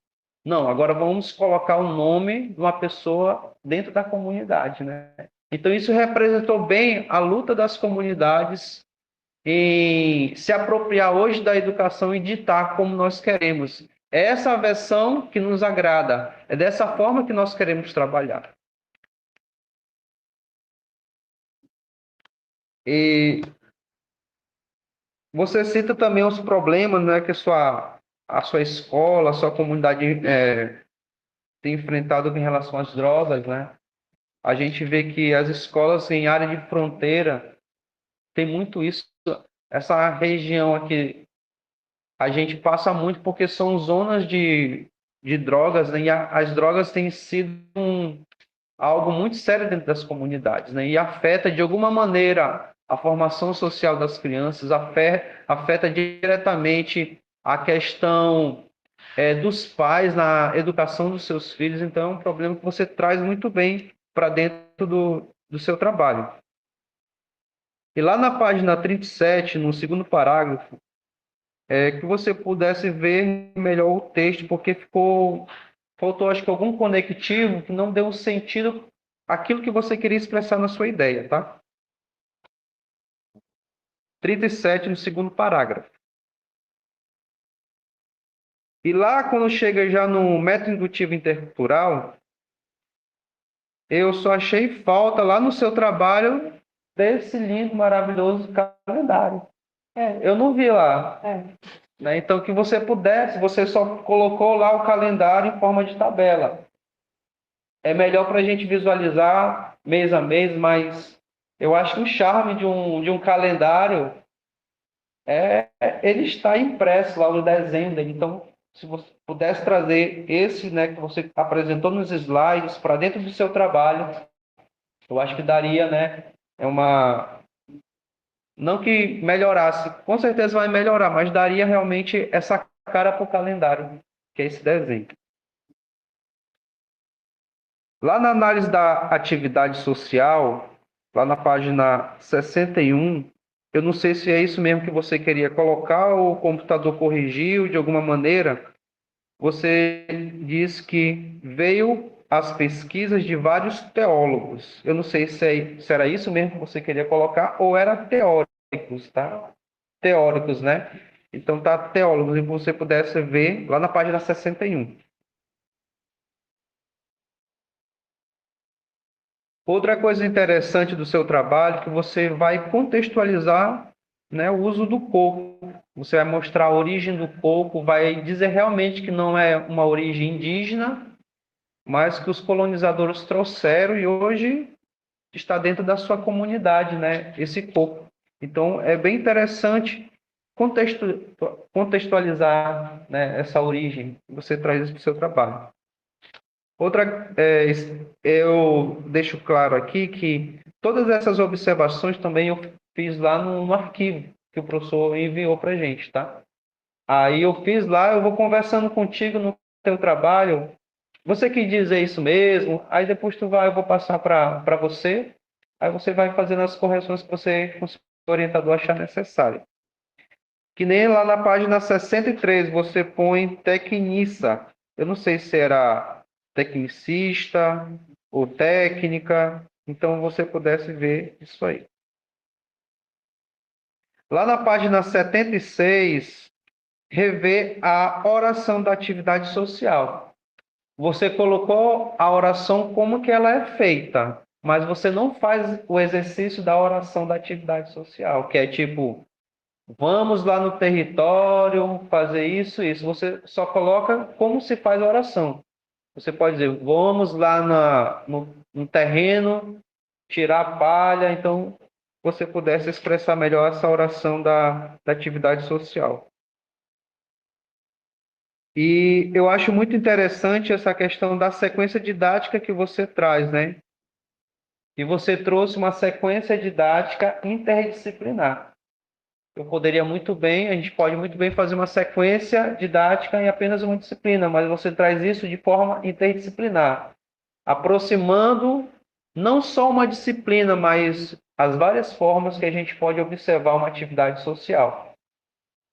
Não, agora vamos colocar o nome de uma pessoa dentro da comunidade, né? Então isso representou bem a luta das comunidades em se apropriar hoje da educação e ditar como nós queremos. É essa a versão que nos agrada. É dessa forma que nós queremos trabalhar. E você cita também os problemas, né, que a sua escola, a sua comunidade tem enfrentado em relação às drogas, né? A gente vê que as escolas em área de fronteira tem muito isso. Essa região aqui a gente passa muito porque são zonas de drogas, né? E as drogas têm sido algo muito sério dentro das comunidades, né? E afeta de alguma maneira a formação social das crianças, afeta diretamente a questão dos pais na educação dos seus filhos. Então, é um problema que você traz muito bem para dentro do seu trabalho. E lá na página 37, no segundo parágrafo, que você pudesse ver melhor o texto, porque faltou, acho que, algum conectivo que não deu sentido àquilo que você queria expressar na sua ideia, tá? 37, no segundo parágrafo. E lá, quando chega já no método indutivo intercultural, eu só achei falta lá no seu trabalho desse lindo, maravilhoso calendário. Eu não vi lá. Né? Então, que você pudesse, você só colocou lá o calendário em forma de tabela. É melhor para a gente visualizar mês a mês, mas eu acho que o charme de um calendário ele está impresso lá no desenho dele. Então, se você pudesse trazer esse, né, que você apresentou nos slides para dentro do seu trabalho, eu acho que daria, né, não que melhorasse, com certeza vai melhorar, mas daria realmente essa cara para o calendário, que é esse desenho. Lá na análise da atividade social, lá na página 61, eu não sei se é isso mesmo que você queria colocar ou o computador corrigiu de alguma maneira. Você diz que veio as pesquisas de vários teólogos. Eu não sei se era isso mesmo que você queria colocar ou era teóricos, tá? Teóricos, né? Então tá teólogos, e você pudesse ver lá na página 61. Outra coisa interessante do seu trabalho é que você vai contextualizar, né, o uso do coco. Você vai mostrar a origem do coco, vai dizer realmente que não é uma origem indígena, mas que os colonizadores trouxeram e hoje está dentro da sua comunidade, né, esse coco. Então, é bem interessante contextualizar, né, essa origem. Você traz isso para o seu trabalho. Eu deixo claro aqui que todas essas observações também eu fiz lá no arquivo que o professor enviou para a gente, tá? Aí eu fiz lá, eu vou conversando contigo no teu trabalho. Você que diz é isso mesmo? Aí depois eu vou passar para você. Aí você vai fazendo as correções que você, com o seu orientador, achar necessário. Que nem lá na página 63 você põe tecnissa. Eu não sei se era tecnicista ou técnica. Então você pudesse ver isso aí. Lá na página 76, rever a oração da atividade social. Você colocou a oração como que ela é feita, mas você não faz o exercício da oração da atividade social, que é tipo, vamos lá no território fazer isso, isso. Você só coloca como se faz a oração. Você pode dizer, vamos lá no terreno tirar a palha. Então, você pudesse expressar melhor essa oração da atividade social. E eu acho muito interessante essa questão da sequência didática que você traz, né? E você trouxe uma sequência didática interdisciplinar. Eu poderia muito bem, a gente pode muito bem fazer uma sequência didática em apenas uma disciplina, mas você traz isso de forma interdisciplinar, aproximando não só uma disciplina, mas as várias formas que a gente pode observar uma atividade social.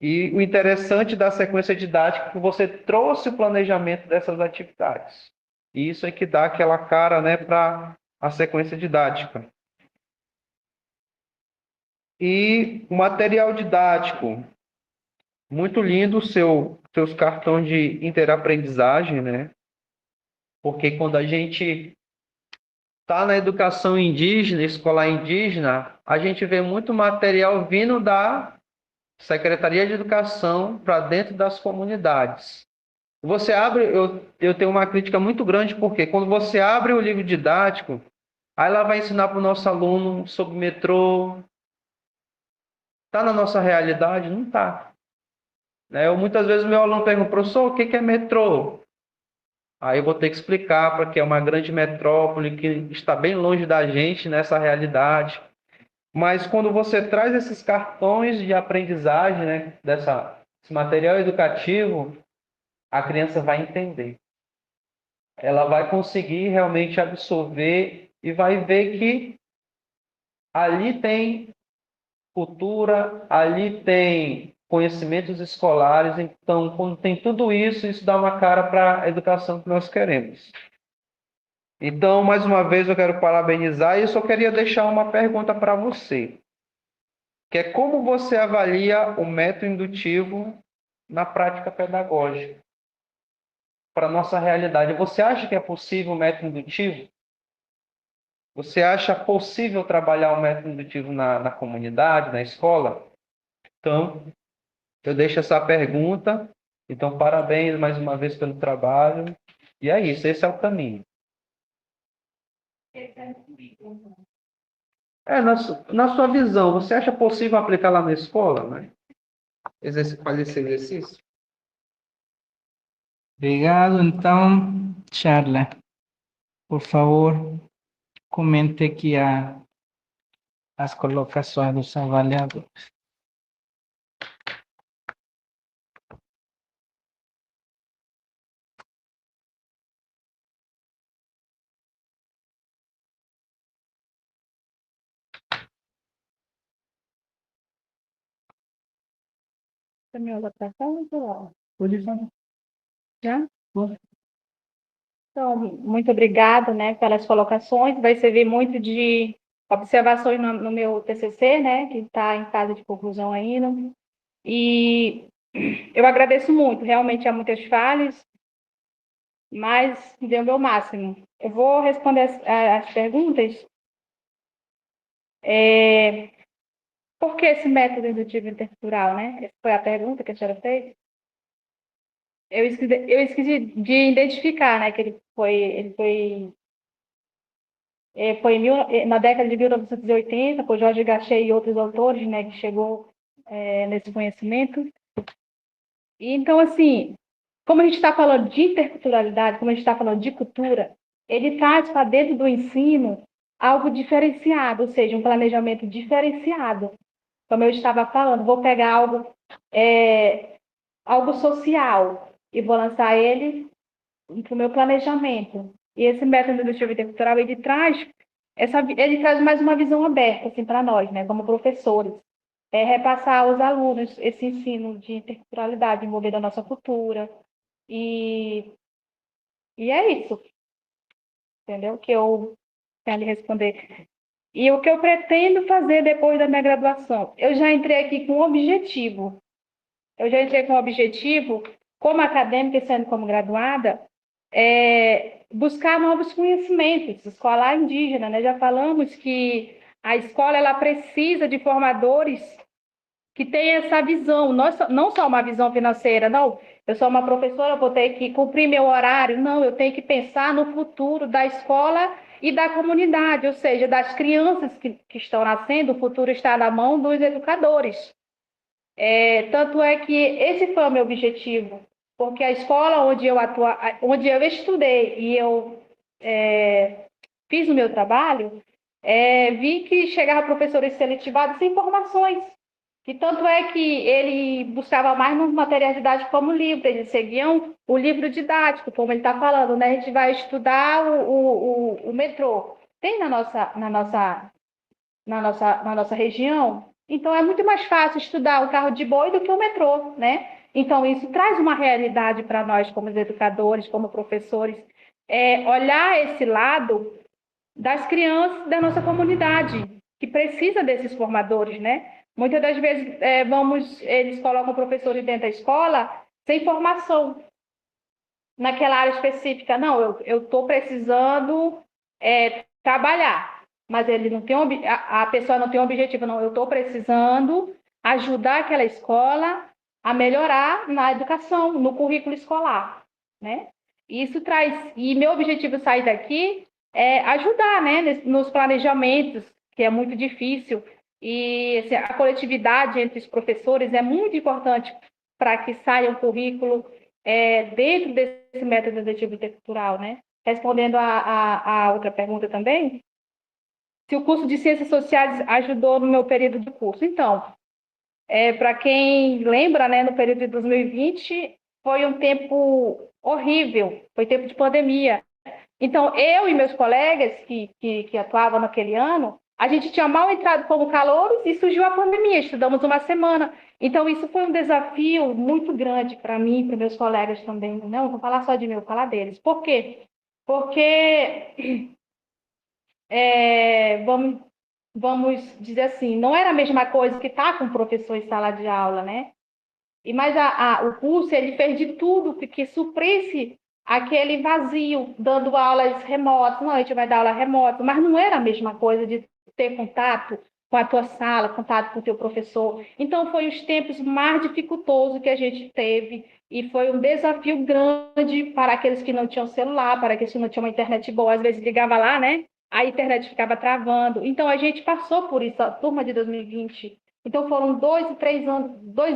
E o interessante da sequência didática é que você trouxe o planejamento dessas atividades. E isso é que dá aquela cara, né, para a sequência didática. E o material didático, muito lindo seus cartões de interaprendizagem, né? Porque quando a gente está na educação indígena, escolar indígena, a gente vê muito material vindo da Secretaria de Educação para dentro das comunidades. Você abre, eu tenho uma crítica muito grande, porque quando você abre o livro didático, aí ela vai ensinar para o nosso aluno sobre metrô. Está na nossa realidade? Não está. Né? Muitas vezes o meu aluno pergunta, professor, o que é metrô? Aí eu vou ter que explicar para que é uma grande metrópole que está bem longe da gente nessa realidade. Mas quando você traz esses cartões de aprendizagem, né, esse material educativo, a criança vai entender. Ela vai conseguir realmente absorver e vai ver que ali tem cultura, ali tem conhecimentos escolares. Então, quando tem tudo isso, isso dá uma cara para a educação que nós queremos. Então, mais uma vez, eu quero parabenizar e eu só queria deixar uma pergunta para você, que é como você avalia o método indutivo na prática pedagógica para a nossa realidade. Você acha que é possível o método indutivo? Você acha possível trabalhar o método indutivo na comunidade, na escola? Então, eu deixo essa pergunta. Então, parabéns mais uma vez pelo trabalho. E é isso, esse é o caminho. Na sua visão, você acha possível aplicar lá na escola, né? Fazer esse exercício? Obrigado. Então, Charla, por favor, comente aqui as colocações dos avaliadores. Minha votação, pessoal. Pode falar. Já? Pode. Então, muito obrigada, né, pelas colocações. Vai servir muito de observações no meu TCC, né, que está em fase de conclusão ainda. E eu agradeço muito. Realmente há muitas falhas, mas dei o meu máximo. Eu vou responder as perguntas. Por que esse método indutivo intercultural, né? Essa foi a pergunta que a senhora fez. Eu esqueci de identificar, né, que na década de 1980, por Jorge Gachet e outros autores, né, que chegou nesse conhecimento. E, então, assim, como a gente está falando de interculturalidade, como a gente está falando de cultura, ele traz para dentro do ensino algo diferenciado, ou seja, um planejamento diferenciado. Como eu estava falando, vou pegar algo algo social e vou lançar ele para o meu planejamento. E esse método indutivo intercultural, ele traz mais uma visão aberta assim, para nós, né, como professores. Repassar aos alunos esse ensino de interculturalidade, envolvendo a nossa cultura. E, e é isso, entendeu? Que eu quero lhe responder. E o que eu pretendo fazer depois da minha graduação? Eu já entrei aqui com um objetivo. Eu já entrei com um objetivo, como acadêmica e sendo como graduada, buscar novos conhecimentos, escolar indígena, né? Já falamos que a escola ela precisa de formadores que tenham essa visão, não só uma visão financeira, não. Eu sou uma professora, eu vou ter que cumprir meu horário, não, eu tenho que pensar no futuro da escola e da comunidade, ou seja, das crianças que estão nascendo, o futuro está na mão dos educadores. Tanto é que esse foi o meu objetivo, porque a escola onde eu estudei e eu fiz o meu trabalho, vi que chegava professores seletivados sem formações. E tanto é que ele buscava mais nos materiais didáticos como livro, eles seguiam o livro didático, como ele está falando, né? A gente vai estudar o metrô. Tem na nossa região, então é muito mais fácil estudar o carro de boi do que o metrô, né? Então, isso traz uma realidade para nós, como educadores, como professores, olhar esse lado das crianças da nossa comunidade, que precisa desses formadores, né? Muitas das vezes eles colocam professores dentro da escola sem formação naquela área específica. Não, eu estou precisando trabalhar, mas ele não tem a pessoa não tem um objetivo, não. Eu estou precisando ajudar aquela escola a melhorar na educação, no currículo escolar, né? E meu objetivo sair daqui é ajudar, né, nos planejamentos, que é muito difícil. E assim, a coletividade entre os professores é muito importante para que saia um currículo dentro desse método educativo intercultural, né? Respondendo a outra pergunta também, se o curso de Ciências Sociais ajudou no meu período de curso. Então, para quem lembra, né, no período de 2020, foi um tempo horrível, foi tempo de pandemia. Então, eu e meus colegas que atuavam naquele ano, a gente tinha mal entrado como calouros e surgiu a pandemia, estudamos uma semana. Então, isso foi um desafio muito grande para mim e para meus colegas também. Não vou falar só de mim, vou falar deles. Por quê? Porque, vamos dizer assim, não era a mesma coisa que estar com o professor em sala de aula, né? Mas o curso ele fez de tudo que suprisse aquele vazio, dando aulas remotas. Não, a gente vai dar aula remota, mas não era a mesma coisa de ter contato com a tua sala, contato com o teu professor. Então, foi os tempos mais dificultosos que a gente teve e foi um desafio grande para aqueles que não tinham celular, para aqueles que não tinham uma internet boa. Às vezes ligava lá, né? A internet ficava travando. Então, a gente passou por isso, a turma de 2020. Então, foram 2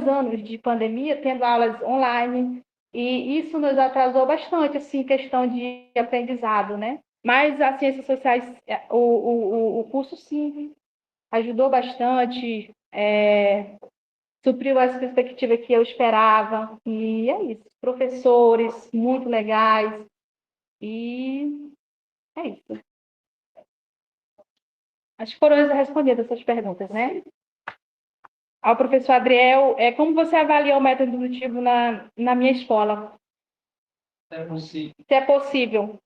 anos de pandemia, tendo aulas online, e isso nos atrasou bastante, assim, questão de aprendizado, né? Mas as ciências sociais, o curso, sim, ajudou bastante, supriu as perspectivas que eu esperava, e é isso. Professores muito legais, e é isso. Acho que foram respondidas essas perguntas, né? Ao professor Adriel, como você avalia o método indutivo na minha escola? É possível. Se é possível.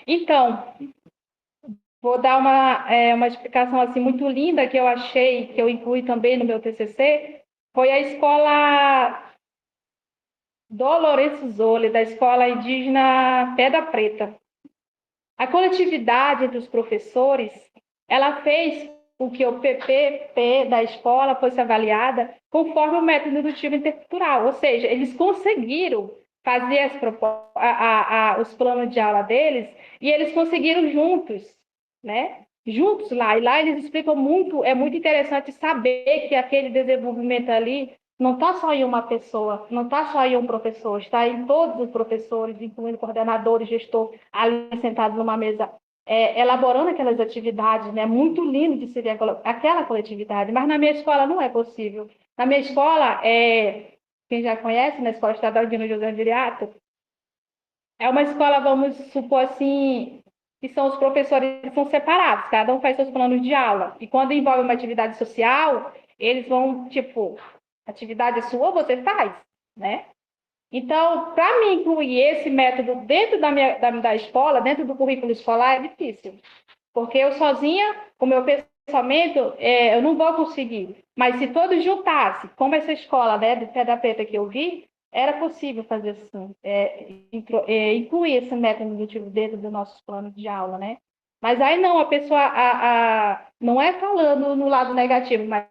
Então, vou dar uma explicação assim muito linda que eu achei, que eu incluí também no meu TCC, foi a escola Lourenço Zoli, da escola indígena Pedra Preta. A coletividade dos professores, ela fez com que o PPP da escola fosse avaliada conforme o método indutivo intercultural, ou seja, eles conseguiram fazer os planos de aula deles e eles conseguiram juntos, né? Juntos lá. E lá eles explicam muito, é muito interessante saber que aquele desenvolvimento ali não está só em uma pessoa, não está só em um professor, está em todos os professores, incluindo coordenadores, gestor, ali sentado numa mesa, elaborando aquelas atividades, né? Muito lindo de se ver aquela coletividade, mas na minha escola não é possível. Na minha escola, quem já conhece, na Escola Estadual de José Viriato, é uma escola, vamos supor assim, que são os professores que são separados, cada um faz seus planos de aula. E quando envolve uma atividade social, eles vão, tipo, atividade sua, você faz, né? Então, para mim incluir esse método dentro da escola, dentro do currículo escolar, é difícil. Porque eu sozinha, com o meu pensamento, eu não vou conseguir. Mas se todos juntassem, como essa escola, né, de Pedra Preta que eu vi, era possível fazer assim, incluir esse método indutivo dentro dos nossos planos de aula, né? Mas aí não, a pessoa não é falando no lado negativo, mas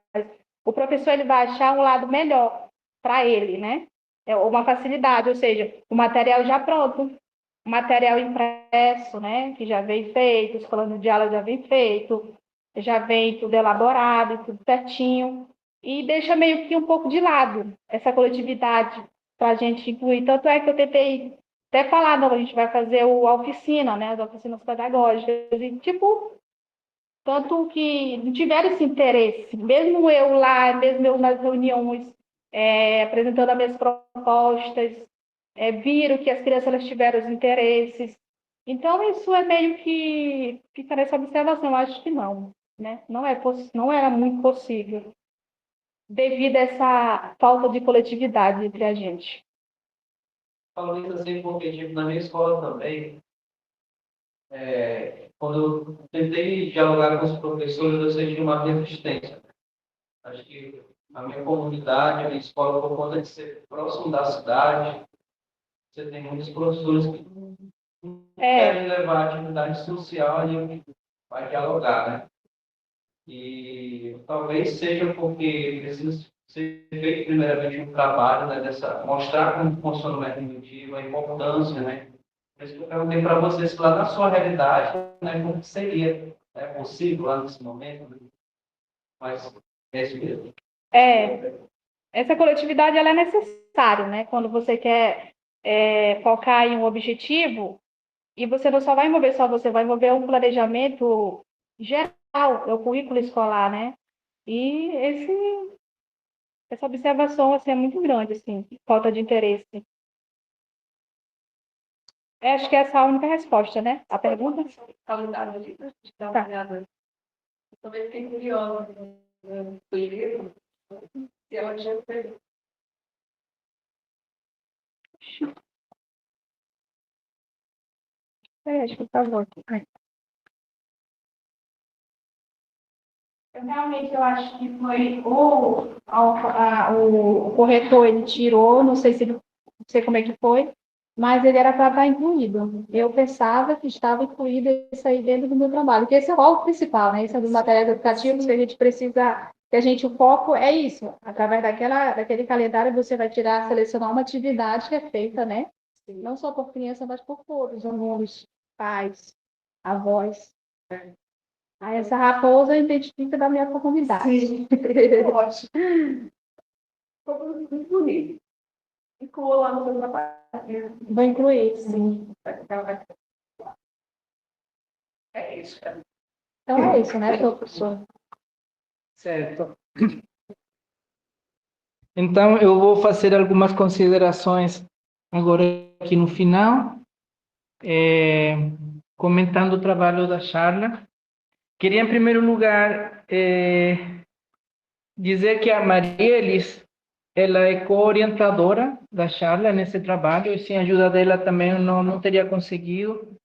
o professor ele vai achar um lado melhor para ele, né? É uma facilidade, ou seja, o material já pronto, o material impresso, né, que já vem feito, os planos de aula já vem feito, já vem tudo elaborado, tudo certinho, e deixa meio que um pouco de lado essa coletividade para a gente incluir. Tanto é que eu tentei até falar, não, a gente vai fazer a oficina, né, as oficinas pedagógicas, e tipo, tanto que não tiveram esse interesse, mesmo eu lá, mesmo eu nas reuniões, apresentando as minhas propostas, viram que as crianças elas tiveram os interesses. Então, isso é meio que fica nessa observação, eu acho que não, né? Não era muito possível, devido a essa falta de coletividade entre a gente. Falo isso assim porque, tipo, na minha escola também, quando eu tentei dialogar com os professores, eu senti uma resistência. Acho que a minha comunidade, a minha escola, por conta de ser próximo da cidade, você tem muitos professores que querem levar a atividade social e vai dialogar, né? E talvez seja porque precisa ser feito primeiramente um trabalho, né, mostrar como funciona o método indutivo, a importância, né? Por isso que eu perguntei para vocês lá na sua realidade, né, como que seria, né, possível lá nesse momento, né? Mas é isso mesmo. Essa coletividade ela é necessária, né? Quando você quer focar em um objetivo, e você não só vai envolver só você, vai envolver um planejamento geral, é o currículo escolar, né? E essa observação assim, é muito grande, assim, falta de interesse. Acho que essa é a única resposta, né? A pergunta? Tá. Eu também fiquei curiosa do livro, se ela já fez. Acho que por favor. Realmente, eu acho que foi o corretor, ele tirou, não sei como é que foi, mas ele era para estar incluído. Eu pensava que estava incluído isso aí dentro do meu trabalho, porque esse é o rol principal, né? Isso é dos materiais educativos que a gente precisa, o foco é isso. Através daquele calendário, você vai selecionar uma atividade que é feita, né? Não só por criança, mas por todos, alunos, pais, avós. Aí essa raposa identifica da minha comunidade. Sim, ótimo. Ficou muito bonito. Ficou lá no meu trabalho. Vou incluir, sim. É isso, cara. Então é isso, né, professor? Certo. Então, eu vou fazer algumas considerações agora aqui no final, comentando o trabalho da Charla. Queria, em primeiro lugar, dizer que a Maria Elis, ela é co-orientadora da Charla nesse trabalho, e sem a ajuda dela também eu não teria conseguido.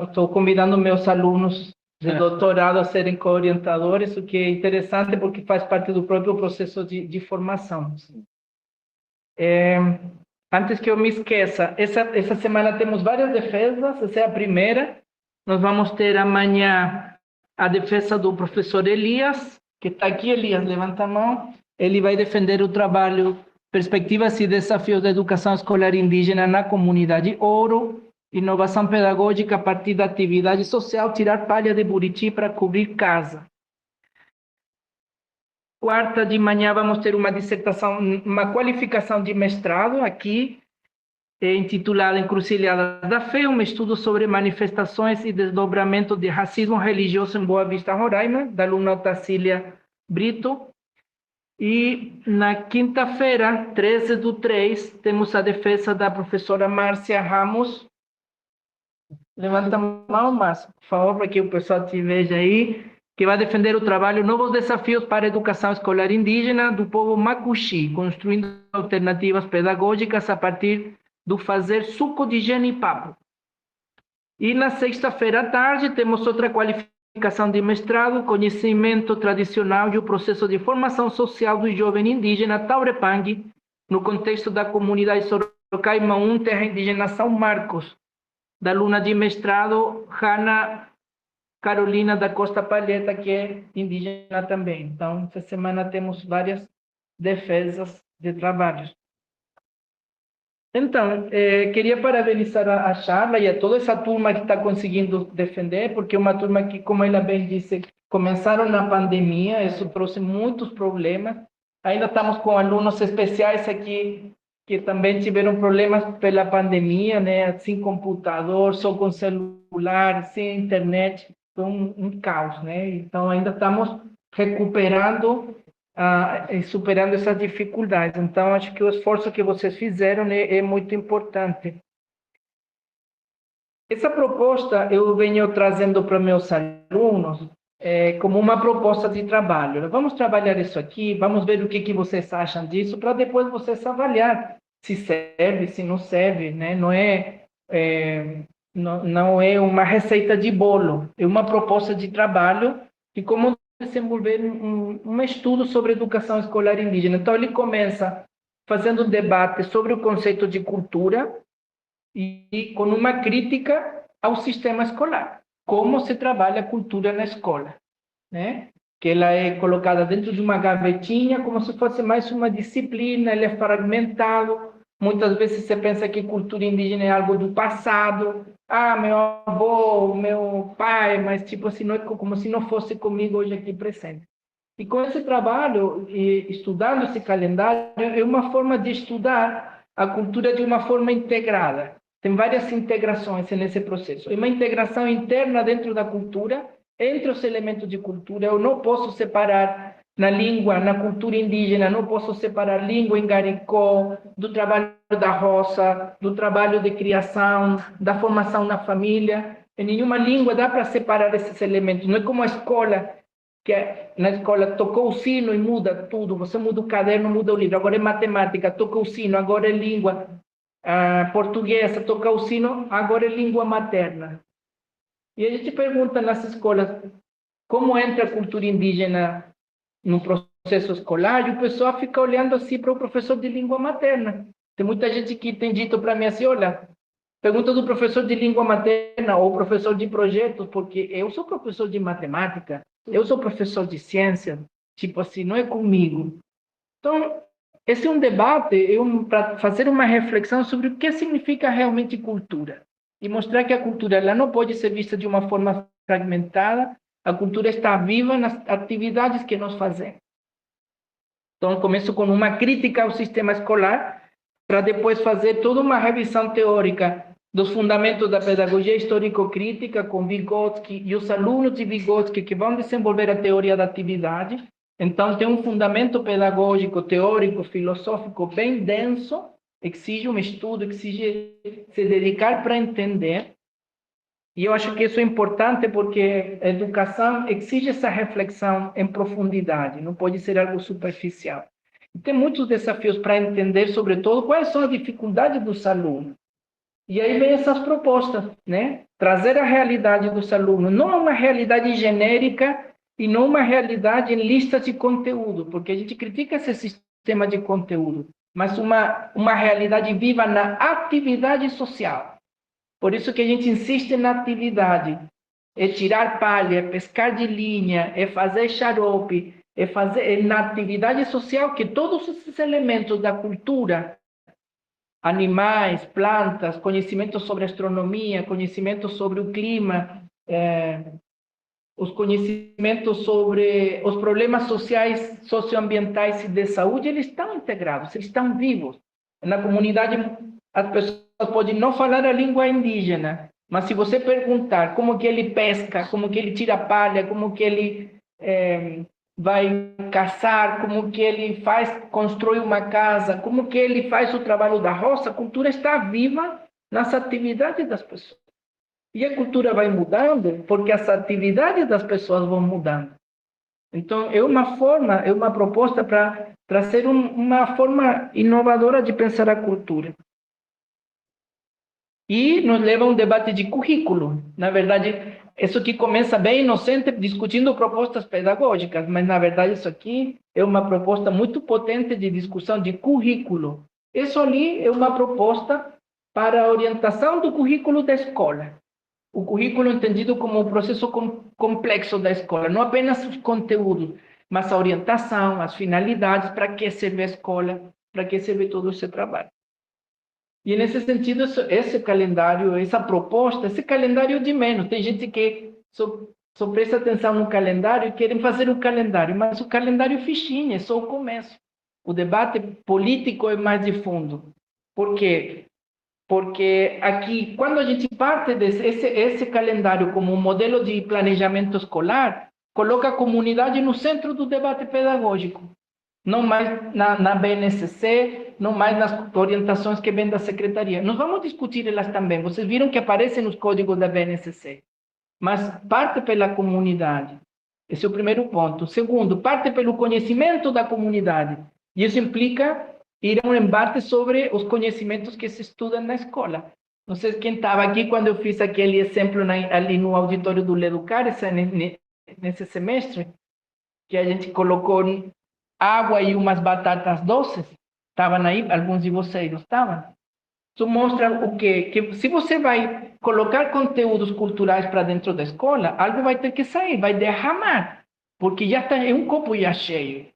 Estou convidando meus alunos de doutorado a serem co-orientadores, o que é interessante porque faz parte do próprio processo de formação. Antes que eu me esqueça, essa semana temos várias defesas, essa é a primeira. Nós vamos ter amanhã a defesa do professor Elias, que está aqui. Elias, levanta a mão. Ele vai defender o trabalho Perspectivas e Desafios da Educação Escolar Indígena na Comunidade Ouro, inovação pedagógica a partir da atividade social, tirar palha de Buriti para cobrir casa. Quarta de manhã vamos ter uma dissertação, uma qualificação de mestrado aqui, intitulada Encruzilhada da Fé, um estudo sobre manifestações e desdobramento de racismo religioso em Boa Vista, Roraima, da aluna Otacília Brito. E na quinta-feira, 13/3, temos a defesa da professora Márcia Ramos. Levanta a mão, Márcia, por favor, para que o pessoal te veja aí, que vai defender o trabalho Novos Desafios para a Educação Escolar Indígena do Povo Macuxi, construindo alternativas pedagógicas a partir do fazer suco de genipapo. E na sexta-feira à tarde temos outra qualificação de mestrado, conhecimento tradicional e o processo de formação social do jovem indígena Taurepang, no contexto da comunidade Sorocaima-1, terra indígena São Marcos, da aluna de mestrado Hanna Carolina da Costa Palheta, que é indígena também. Então, essa semana temos várias defesas de trabalhos. Então, queria parabenizar a Charla e a toda essa turma que está conseguindo defender, porque é uma turma que, como ela bem disse, começaram na pandemia, isso trouxe muitos problemas. Ainda estamos com alunos especiais aqui que também tiveram problemas pela pandemia, né? Sem computador, só com celular, sem internet, foi um caos, né? Então, ainda estamos recuperando e superando essas dificuldades. Então, acho que o esforço que vocês fizeram, né, é muito importante. Essa proposta eu venho trazendo para meus alunos como uma proposta de trabalho. Vamos trabalhar isso aqui, vamos ver o que vocês acham disso, para depois vocês avaliar se serve, se não serve, né? Não é uma receita de bolo, é uma proposta de trabalho de como desenvolver um estudo sobre educação escolar indígena. Então, ele começa fazendo um debate sobre o conceito de cultura e com uma crítica ao sistema escolar. Como se trabalha a cultura na escola, né? Que ela é colocada dentro de uma gavetinha como se fosse mais uma disciplina, ele é fragmentado. Muitas vezes você pensa que cultura indígena é algo do passado. Meu avô, meu pai, mas tipo assim, não é como se não fosse comigo hoje aqui presente. E com esse trabalho, e estudando esse calendário, é uma forma de estudar a cultura de uma forma integrada. Tem várias integrações nesse processo. É uma integração interna dentro da cultura, entre os elementos de cultura. Eu não posso separar na língua, na cultura indígena, não posso separar língua em Garicó, do trabalho da roça, do trabalho de criação, da formação na família. Em nenhuma língua dá para separar esses elementos. Não é como a escola, que na escola tocou o sino e muda tudo. Você muda o caderno, muda o livro. Agora é matemática, toca o sino, agora é língua portuguesa, toca o sino, agora é língua materna. E a gente pergunta nas escolas como entra a cultura indígena no processo escolar, e o pessoal fica olhando assim para o professor de língua materna. Tem muita gente que tem dito para mim assim, olha, pergunta do professor de língua materna ou professor de projetos, porque eu sou professor de matemática, eu sou professor de ciência, tipo assim, não é comigo. Então, esse é um debate para fazer uma reflexão sobre o que significa realmente cultura e mostrar que a cultura ela não pode ser vista de uma forma fragmentada. A cultura está viva nas atividades que nós fazemos. Então, começo com uma crítica ao sistema escolar, para depois fazer toda uma revisão teórica dos fundamentos da pedagogia histórico-crítica com Vygotsky e os alunos de Vygotsky que vão desenvolver a teoria da atividade. Então, tem um fundamento pedagógico, teórico, filosófico bem denso, exige um estudo, exige se dedicar para entender. E eu acho que isso é importante porque a educação exige essa reflexão em profundidade, não pode ser algo superficial. E tem muitos desafios para entender, sobretudo, quais são as dificuldades dos alunos. E aí vem essas propostas, né? Trazer a realidade dos alunos, não uma realidade genérica e não uma realidade em listas de conteúdo, porque a gente critica esse sistema de conteúdo, mas uma realidade viva na atividade social. Por isso que a gente insiste na atividade. É tirar palha, é pescar de linha, é fazer xarope, é na atividade social que todos esses elementos da cultura, animais, plantas, conhecimento sobre astronomia, conhecimento sobre o clima, os conhecimentos sobre os problemas sociais, socioambientais e de saúde, eles estão integrados, eles estão vivos. Na comunidade, as pessoas podem não falar a língua indígena, mas se você perguntar como que ele pesca, como que ele tira palha, como que ele vai caçar, como que ele faz, constrói uma casa, como que ele faz o trabalho da roça. A cultura está viva nas atividades das pessoas. E a cultura vai mudando porque as atividades das pessoas vão mudando. Então, é uma proposta para trazer uma forma inovadora de pensar a cultura. E nos leva a um debate de currículo. Na verdade, isso que começa bem inocente, discutindo propostas pedagógicas, mas, na verdade, isso aqui é uma proposta muito potente de discussão de currículo. Isso ali é uma proposta para a orientação do currículo da escola. O currículo entendido como um processo complexo da escola, não apenas os conteúdos, mas a orientação, as finalidades, para que serve a escola, para que serve todo esse trabalho. E nesse sentido, esse calendário, essa proposta, esse calendário de menos. Tem gente que só presta atenção no calendário e querem fazer o calendário, mas o calendário fichinha, é só o começo. O debate político é mais de fundo. Por quê? Porque aqui, quando a gente parte desse calendário como um modelo de planejamento escolar, coloca a comunidade no centro do debate pedagógico. Não mais na BNCC, não mais nas orientações que vêm da secretaria. Nós vamos discutir elas também. Vocês viram que aparecem nos códigos da BNCC. Mas parte pela comunidade. Esse é o primeiro ponto. Segundo, parte pelo conhecimento da comunidade. E isso implica ir a um embate sobre os conhecimentos que se estudam na escola. Não sei quem estava aqui quando eu fiz aquele exemplo ali no auditório do Leducar, nesse semestre, que a gente colocou água e umas batatas doces. Estavam aí, alguns de vocês não estavam? Isso mostra o quê? Que se você vai colocar conteúdos culturais para dentro da escola, algo vai ter que sair, vai derramar, porque já está um copo já cheio.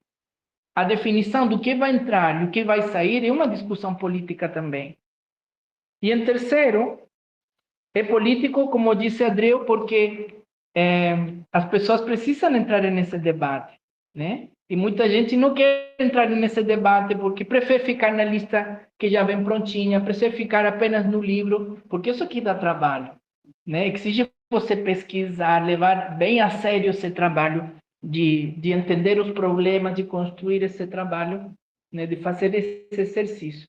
A definição do que vai entrar e o que vai sair é uma discussão política também. E em terceiro, é político, como disse Adriel, porque as pessoas precisam entrar nesse debate, né? E muita gente não quer entrar nesse debate porque prefere ficar na lista que já vem prontinha, prefere ficar apenas no livro, porque isso aqui dá trabalho, né? Exige você pesquisar, levar bem a sério esse trabalho de entender os problemas, de construir esse trabalho, né? De fazer esse exercício.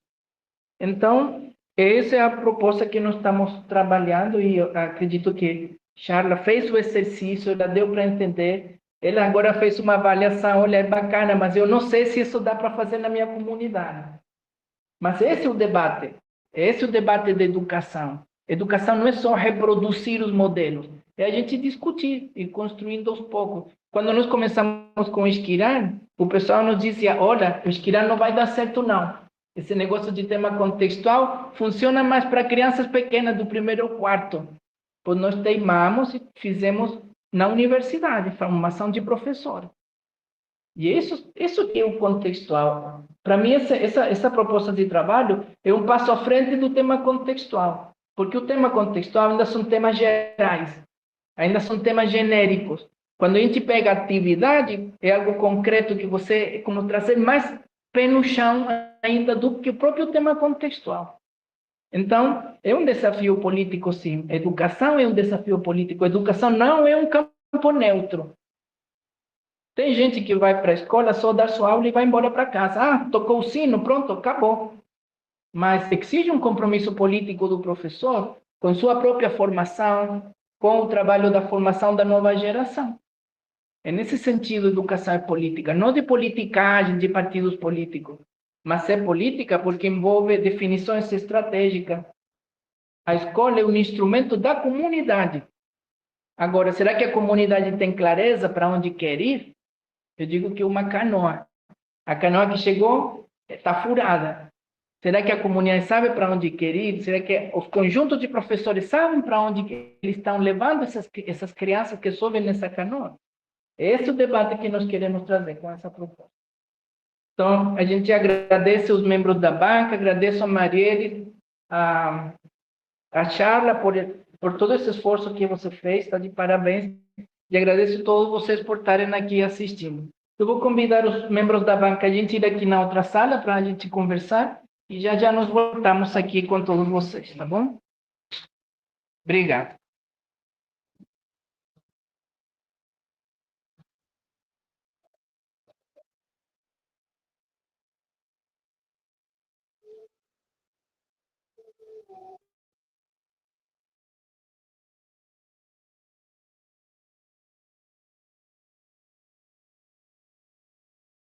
Então, essa é a proposta que nós estamos trabalhando e eu acredito que Charla fez o exercício, ela deu para entender. Ela agora fez uma avaliação, olha, é bacana, mas eu não sei se isso dá para fazer na minha comunidade. Mas esse é o debate. Esse é o debate da educação. Educação não é só reproduzir os modelos, é a gente discutir e construindo aos poucos. Quando nós começamos com o Esquirã, o pessoal nos dizia, olha, o Esquirã não vai dar certo não. Esse negócio de tema contextual funciona mais para crianças pequenas do primeiro ao quarto. Pois nós teimamos e fizemos na universidade, formação de professor. E isso que é o contextual. Para mim, essa proposta de trabalho é um passo à frente do tema contextual. Porque o tema contextual ainda são temas gerais, ainda são temas genéricos. Quando a gente pega a atividade, é algo concreto que você, como trazer mais pé no chão ainda do que o próprio tema contextual. Então, é um desafio político, sim. Educação é um desafio político. Educação não é um campo neutro. Tem gente que vai para a escola só dar sua aula e vai embora para casa. Ah, tocou o sino, pronto, acabou. Mas exige um compromisso político do professor com sua própria formação, com o trabalho da formação da nova geração. É nesse sentido, educação é política, não de politicagem de partidos políticos, mas é política porque envolve definições estratégicas. A escola é um instrumento da comunidade. Agora, será que a comunidade tem clareza para onde quer ir? Eu digo que é uma canoa. A canoa que chegou está furada. Será que a comunidade sabe para onde quer ir? Será que os conjuntos de professores sabem para onde eles estão levando essas crianças que sobem nessa canoa? Esse é o debate que nós queremos trazer com essa proposta. Então, a gente agradece os membros da banca, agradeço a Marielle, a Charla por todo esse esforço que você fez, está de parabéns, e agradeço a todos vocês por estarem aqui assistindo. Eu vou convidar os membros da banca a gente ir aqui na outra sala para a gente conversar, e já nós voltamos aqui com todos vocês, tá bom? Obrigado.